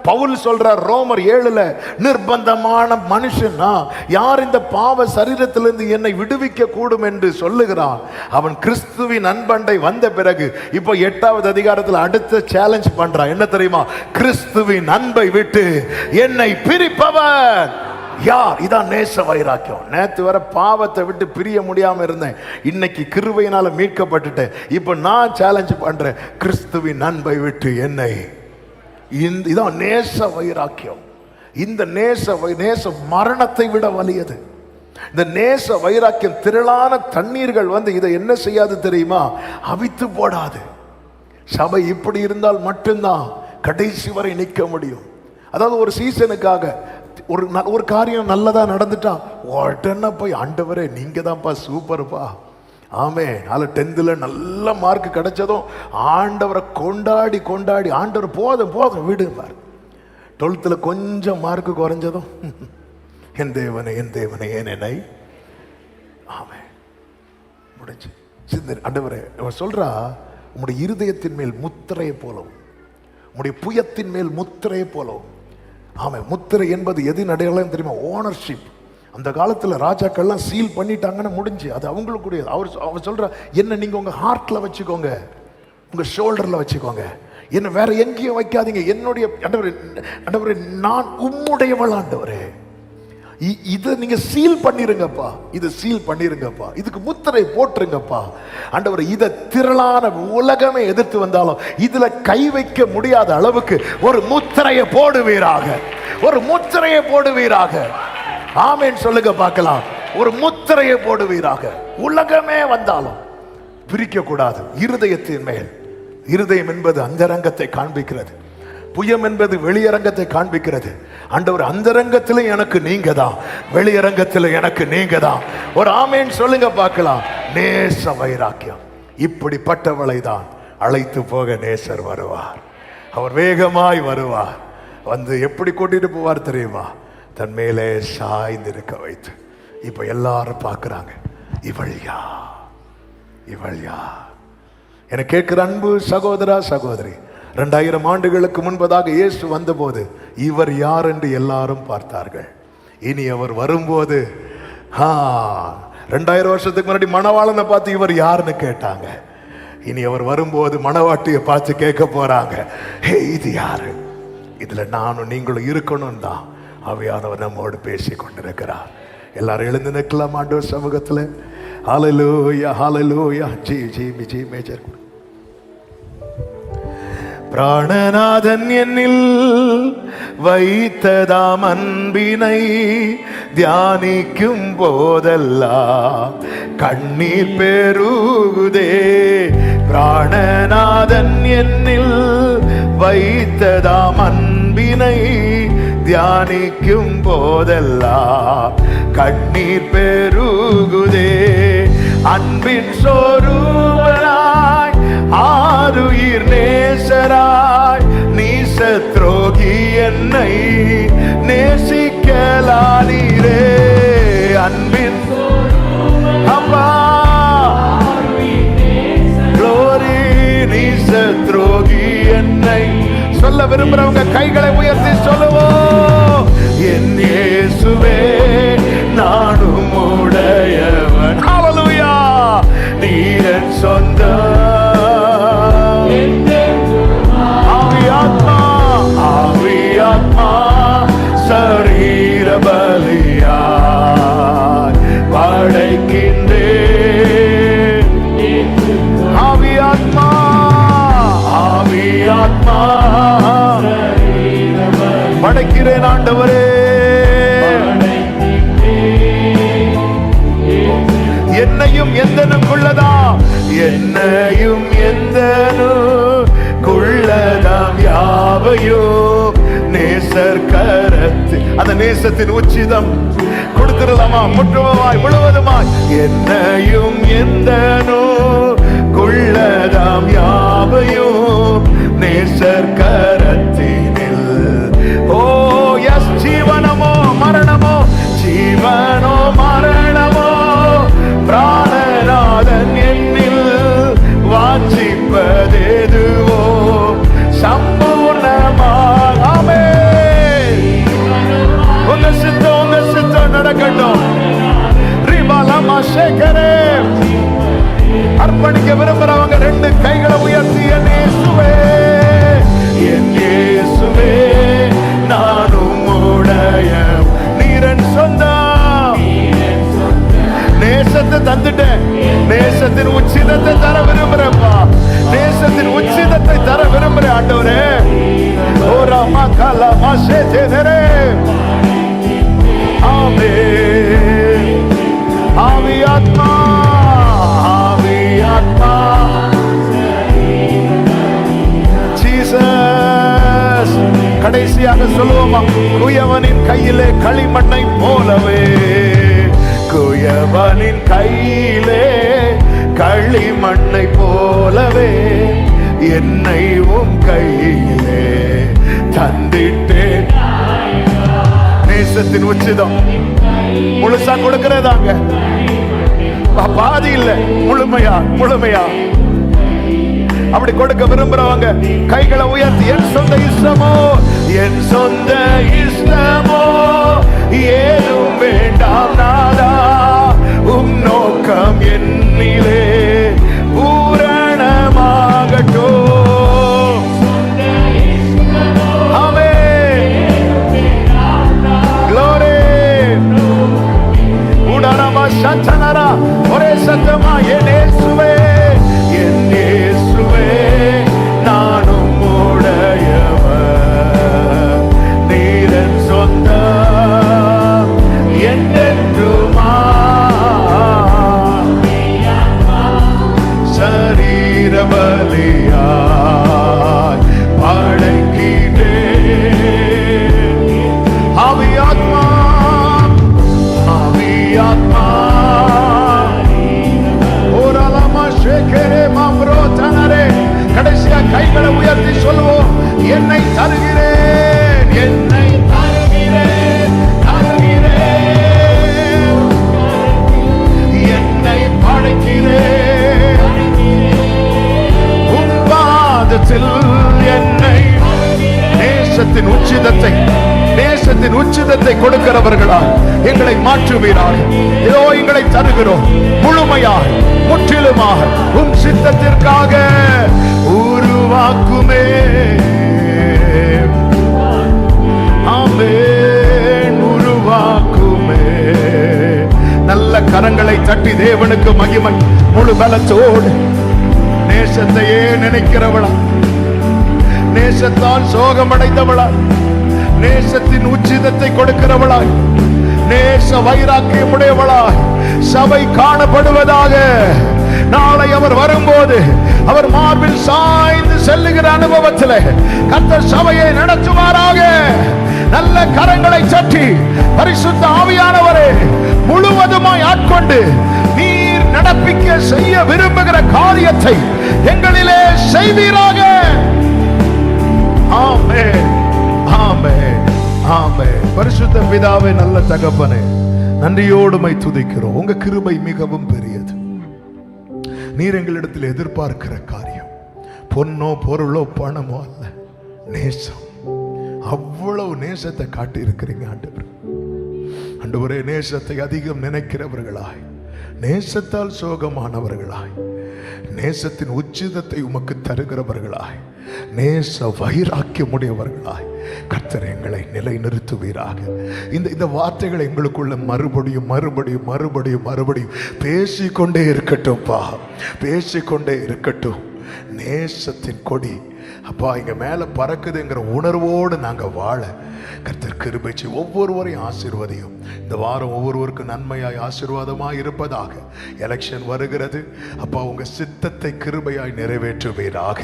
பவுல் சொல்றார், ரோமர் 7ல், நிர்பந்தமான மனுஷன் யார் இந்த பாவ சரீரத்திலிருந்து என்னை விடுவிக்க கூடும் என்று சொல்லுகிறான். அவன் கிறிஸ்துவின் அன்பண்டை வந்த பிறகு இப்போ 8வது அதிகாரத்தில் அடுத்த சேலஞ்ச் பண்றான். என்ன தெரியுமா? கிறிஸ்துவின் அன்பை விட்டு என்னை பிரிப்பவன் யார்? இதான் நேச வைராக்கியம். நேத்து வர பாவத்தை விட்டு பிரிய முடியாம இருந்தேன், இன்னைக்கு கிருபையினால மீட்கப்பட்டுட்டேன். இப்ப நான் சேலஞ்ச் பண்றேன், கிறிஸ்துவின் அன்பை விட்டு என்னை. இதான் நேச வைராக்கியம். இந்த நேச மரணத்தை விட வலியது. இந்த நேச வைராக்கியம் திரளான தண்ணீர்கள் இதை என்ன செய்யாது தெரியுமா? அவித்து போடாது. சபை இப்படி இருந்தால் மட்டும்தான் கடைசி வரை நிற்க முடியும். அதாவது ஒரு சீசனுக்காக ஒரு காரியம் நல்லதா நடந்துட்டா உடனே போய் ஆண்டவரே நீங்க தான்ப்பா சூப்பர்ப்பா, ஆமே, அதில் 10th நல்ல மார்க் கிடைச்சதும் ஆண்டவரை கொண்டாடி ஆண்டவர் போதும் விடுவார். 12th கொஞ்சம் மார்க் குறைஞ்சதும் என் தேவனை ஏன் என்னை, ஆமே, முடிஞ்சு. ஆண்டவரே அவர் சொல்றா, உம்முடைய இருதயத்தின் மேல் முத்திரையை போலவும் உம்முடைய புயத்தின் மேல் முத்திரையை போலவும். ஆமா, முத்திரை என்பது எதின் அடையாளம் தெரியுமா? ஓனர்ஷிப். அந்த காலத்தில் ராஜாக்கள்லாம் சீல் பண்ணிட்டாங்கன்னு முடிஞ்சு, அது அவங்களுக்குரியது. அவர் சொல்ற, என்ன நீங்க உங்க ஹார்ட்ல வச்சுக்கோங்க, உங்க ஷோல்டர்ல வச்சுக்கோங்க, என்ன வேற எங்கேயும் வைக்காதீங்க. என்னுடைய ஆண்டவரே நான் உம்முடையவள் ஆண்டவரே, இதை நீங்க சீல் பண்ணிருங்கப்பா, இதை சீல் பண்ணிருங்கப்பா, இதுக்கு முத்திரை போட்டுருங்கப்பா ஆண்டவரே. இதை திரளான உலகமே எதிர்த்து வந்தாலும் இதுல கை வைக்க முடியாத அளவுக்கு ஒரு முத்திரையை போடுவீராக, ஒரு முத்திரையை போடுவீராக. ஆமேன் சொல்லுங்க பார்க்கலாம். ஒரு முத்திரையை போடுவீராக. உலகமே வந்தாலும் பிரிக்க கூடாது. இருதயத்தின் மேல். இருதயம் என்பது அந்தரங்கத்தை காண்பிக்கிறது, புயம் என்பது வெளியரங்கத்தை காண்பிக்கிறது. ஆண்டவர், அந்தரங்கத்தில் எனக்கு நீங்க தான், வெளியரங்கத்தில் எனக்கு நீங்க தான். ஒரு ஆமேன் சொல்லுங்க பார்க்கலாம். நேச வைராக்கியம். இப்படிப்பட்டவளை தான் அழைத்து போக நேசர் வருவார். அவர் வேகமாய் வருவார். எப்படி கூட்டிட்டு போவார் தெரியுமா? தன் மேலே சாய்ந்திருக்க வைத்து. இப்ப எல்லாரும் பார்க்கிறாங்க, இவள் யார் என கேட்கிற அன்பு சகோதரா சகோதரி, 2000 ஆண்டுகளுக்கு முன்பதாக இயேசு வந்தபோது இவர் யார் என்று எல்லாரும் பார்த்தார்கள். இனி அவர் வரும்போது 2000 வருஷத்துக்கு முன்னாடி மணவாளனை பார்த்து இவர் யாருன்னு கேட்டாங்க. இனி அவர் வரும்போது மணவாட்டியை பார்த்து கேட்க போறாங்க, ஹே இது யாரு? இதுல நானும் நீங்களும் இருக்கணும் தான் ஆவியானவர் நம்மோடு பேசி கொண்டிருக்கிறார். எல்லாரும் எழுந்து நிற்கலாம் ஆண்டவர் சமூகத்துல. ஹல்லேலூயா ஹல்லேலூயா. G major. பிராணநாதன் என்னில் வைத்ததாம் அன்பினை தியானிக்கும் போதெல்லாம் கண்ணீர் பெருகுதே. பிராணநாதன் என்னில் வைத்ததாம் அன்பினை தியானிக்கும் போதெல்லாம் கண்ணீர் பெருகுதே. அன்பின் சொரூபனாய் ஆருயிர் நேசராய் நீச துரோகி என்னை நேசிக்கலானீரே. அன்பின் அப்பா glory நீச துரோகி என்னை. சொல்ல விரும்புறவங்க கைகளை உயர்த்தி சொல்லுவோம். என் இயேசுவே நானும் உடையவன். ஹல்லேலூயா. நீர் சொந்தம். ஆவியாத்மா ஆவியாத்மா சரீர பலியாய் படைக்கின்றேன். ஆவியாத்மா ஆவியாத்மா படைக்கிறேன் ஆண்டவரே. என்னையும் எந்தனுக்குள்ளதா என்னையும் எந்தனுக்குள்ளதாம் யாவையும் நேசர் கரத்து. அந்த நேசத்தின் உச்சிதம் கொடுத்துடலாமா? முற்றுமாய் முழுவதுமாய் என்னையும் எந்தனுக்குள்ளதாம் யாவையும் நேசர் கரத்தினில். ஓ எஸ். ஜீவனமோ மரணமோ ஜீவனோ மரணமோ பிராணநாதன் என்னில் வாஞ்சிப்பதேதுவோ சம்பூர்ணமாகவே. உங்க சித்தம் நடக்கட்டும். ரிபாலமா சேகரே. அர்ப்பணிக்க விரும்புறவங்க ரெண்டு கைகளை உயர்த்தி என் இயேசுவே என் இயேசுவே நானும் உடைய. நீரன் சொந்தம். நேசத்தை தந்துட்டேன். நேசத்தின் உச்சிதத்தை தர விரும்புறேன்ப்பா. நேசத்தின் உச்சிதத்தை தர விரும்புறேன் ஆண்டவரே. ஓரா மக்களா மாசே தேனரே. ஆமென். ஆவியாத்மா ஆவியாத்மா ஜீசஸ். கடைசியாக சொல்லுவோமா? குயவனின் கையிலே களிமண்ணை போலவே. குயவனின் கையிலே களிமண்ணை போலவே என்னை உம் கையிலே தந்திட்டேன். நேசத்தின் உச்சிதம் முழுசா கொடுக்கிறதாங்க. பாதி இல்ல, முழுமையா முழுமையா அப்படி கொடுக்க விரும்புறவங்க கைகளை உயர்த்தி என் சொந்த இஷ்டமோ என் சொந்த இஷ்டமோ ஏதும் வேண்டாம் நாதா உம் நோக்கம் என்னிலே பூரணமாகட்டும். ஆமென். glory. உடனமா சந்தனரா ஒரே சத்தமா என் இயேசுவே என் இயேசுவே நானும் உடையவன். நீரன் சொந்தம் என்றென்றுமா சரீர பலியாய் படைக்கிறேன். ஆவியாத்மா ஆவியாத்மா ஓரலமா ஷேகரே மாம்ரோ தனரே. கடைசியா கைகளை உயர்த்தி சொல்லுவோம். என்னை தருகிறேன் என்னை தருகிறேன் தருகிறேன் என்னை படைக்கிறேன். உம் பாதத்தில் என்னை நேசத்தின் உச்சிதத்தை நேசத்தின் உச்சிதத்தை கொடுக்கிறவர்களா எங்களை மாற்றுவீராக. இதோ எங்களை தருகிறோம் முழுமையாக முற்றிலுமாக உம் சித்தத்திற்காக உருவாக்குமே. ஆமென். உருவாக்குமே. நல்ல கரங்களை தட்டி தேவனுக்கு மகிமை முழு பலத்தோடு. நேசத்தையே நினைக்கிறவளா, நேசத்தால் சோகமடைந்தவளா, நேசத்தின் உச்சிதத்தை கொடுக்கிறவளாய், நேச வைராக்கியம் உடையவளாய் சபை காணப்படுவதாக. நாளை அவர் வரும்போது அவர் மார்பில் சாய்ந்து செல்லுகிற அனுபவத்தில் கர்த்தர் சபையை நடத்துவாராக. நல்ல கரங்களை தட்டி பரிசுத்த ஆவியானவரே முழுவதுமாய் ஆட்கொண்டு நீர் நடப்பிக்க செய்ய விரும்புகிற காரியத்தை எங்களிலே செய்வீராக. ஆமென், ஆமென், ஆமென். பரிசுத்த பிதாவே, நல்ல தகப்பனே, நன்றியோடுமை துதிக்கிறோம். உங்க கிருபை மிகவும் பெரியது. நீர் எங்களிடத்தில் எதிர்பார்க்கிற காரியம் பொன்னோ பொருளோ பணமோ அல்ல, நேசம். அவ்வளவு நேசத்தை காட்டி இருக்கிறீங்க ஆண்டவர். ஆண்டவரே, நேசத்தை அதிகம் நினைக்கிறவர்களாய், நேசத்தால் சோகமானவர்களாய், நேசத்தின் உச்சிதத்தை உமக்கு தருகிறவர்களாய், நேச வைராக்கியமுடையவர்களாய் கர்த்தர் எங்களை நிலைநிறுத்துவீராக. இந்த வார்த்தைகளை எங்களுக்குள்ள மறுபடியும் மறுபடியும் மறுபடியும் மறுபடியும் பேசிக்கொண்டே இருக்கட்டும்பா, பேசிக்கொண்டே இருக்கட்டும். நேசத்தின் கொடி அப்பா இங்க மேல பறக்குதுங்கிற உணர்வோடு நாங்க வாழ கர்த்தர் கிருபை செய்ய ஒவ்வொருவரையும் ஆசீர்வதியும். இந்த வாரம் ஒவ்வொருவருக்கும் நன்மையாய் ஆசீர்வாதமாய் இருப்பதாக. எலெக்ஷன் வருகிறது அப்பா, உங்க சித்தத்தை கிருபையாய் நிறைவேற்றுவீராக.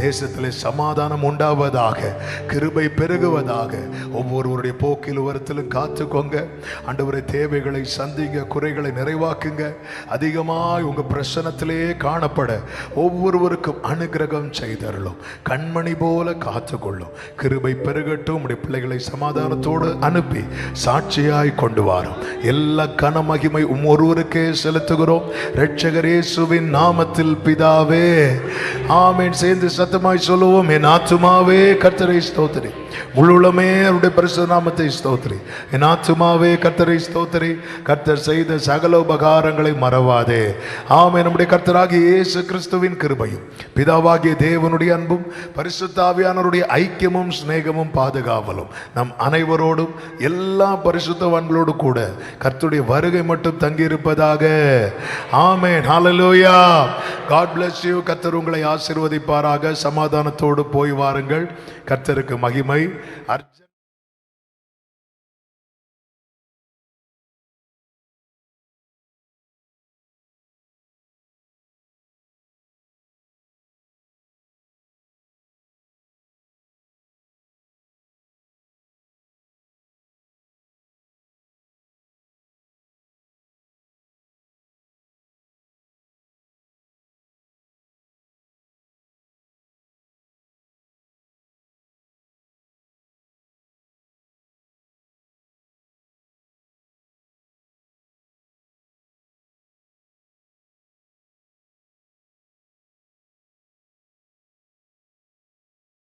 தேசத்திலே சமாதானம் உண்டாவதாக, கிருபை பெருகுவதாக. ஒவ்வொருவருடைய போக்கில் வரத்திலும் காத்துக்கோங்க ஆண்டவரே. தேவைகளை சந்திங்க, குறைகளை நிறைவாக்குங்க. அதிகமாய் உங்க பிரசனத்திலே காணப்பட ஒவ்வொருவருக்கும் அனுகிரகம் செய்தருளும். கண்மணி போல காத்துக்கொள்ளும். கிருபை பெருகட்டும். உடைய பிள்ளைகளை சமாதானத்தோடு அனுப்பி சாட்சியாய் கொண்டு வாரும். எல்லா கன மகிமை ஒருவருக்கே செலுத்துகிறோம் இரட்சகர் இயேசுவின் நாமத்தில் பிதாவே, ஆமென். சேர்ந்து சத்தமாய் சொல்லுவோம். என் ஆத்துமாவே கர்த்தரை ஸ்தோத்திரி, முழுமே அவருடைய பரிசுத்த நாமத்தை ஸ்தோத்திரி. என் ஆத்துமாவே கர்த்தரை ஸ்தோத்திரி, கர்த்தர் செய்த சகல உபகாரங்களை மறவாதே. ஆமென். நம்முடைய கர்த்தராகிய இயேசு கிறிஸ்துவின் கிருபையும் பிதாவாகிய தேவனுடைய அன்பும் பரிசுத்த ஆவியானவருடைய ஐக்கியமும் சிநேகமும் பாதுகாவலும் நம் அனைவரோடும் எல்லா பரிசுத்தவான்களோடு கூட கர்த்தருடைய வருகை மட்டும் தங்கியிருப்பதாக. ஆமென். ஹல்லேலூயா. God bless you. கர்த்தர் உங்களை ஆசீர்வதிப்பாராக. சமாதானத்தோடு போய் வாருங்கள். கர்த்தருக்கு மகிமை.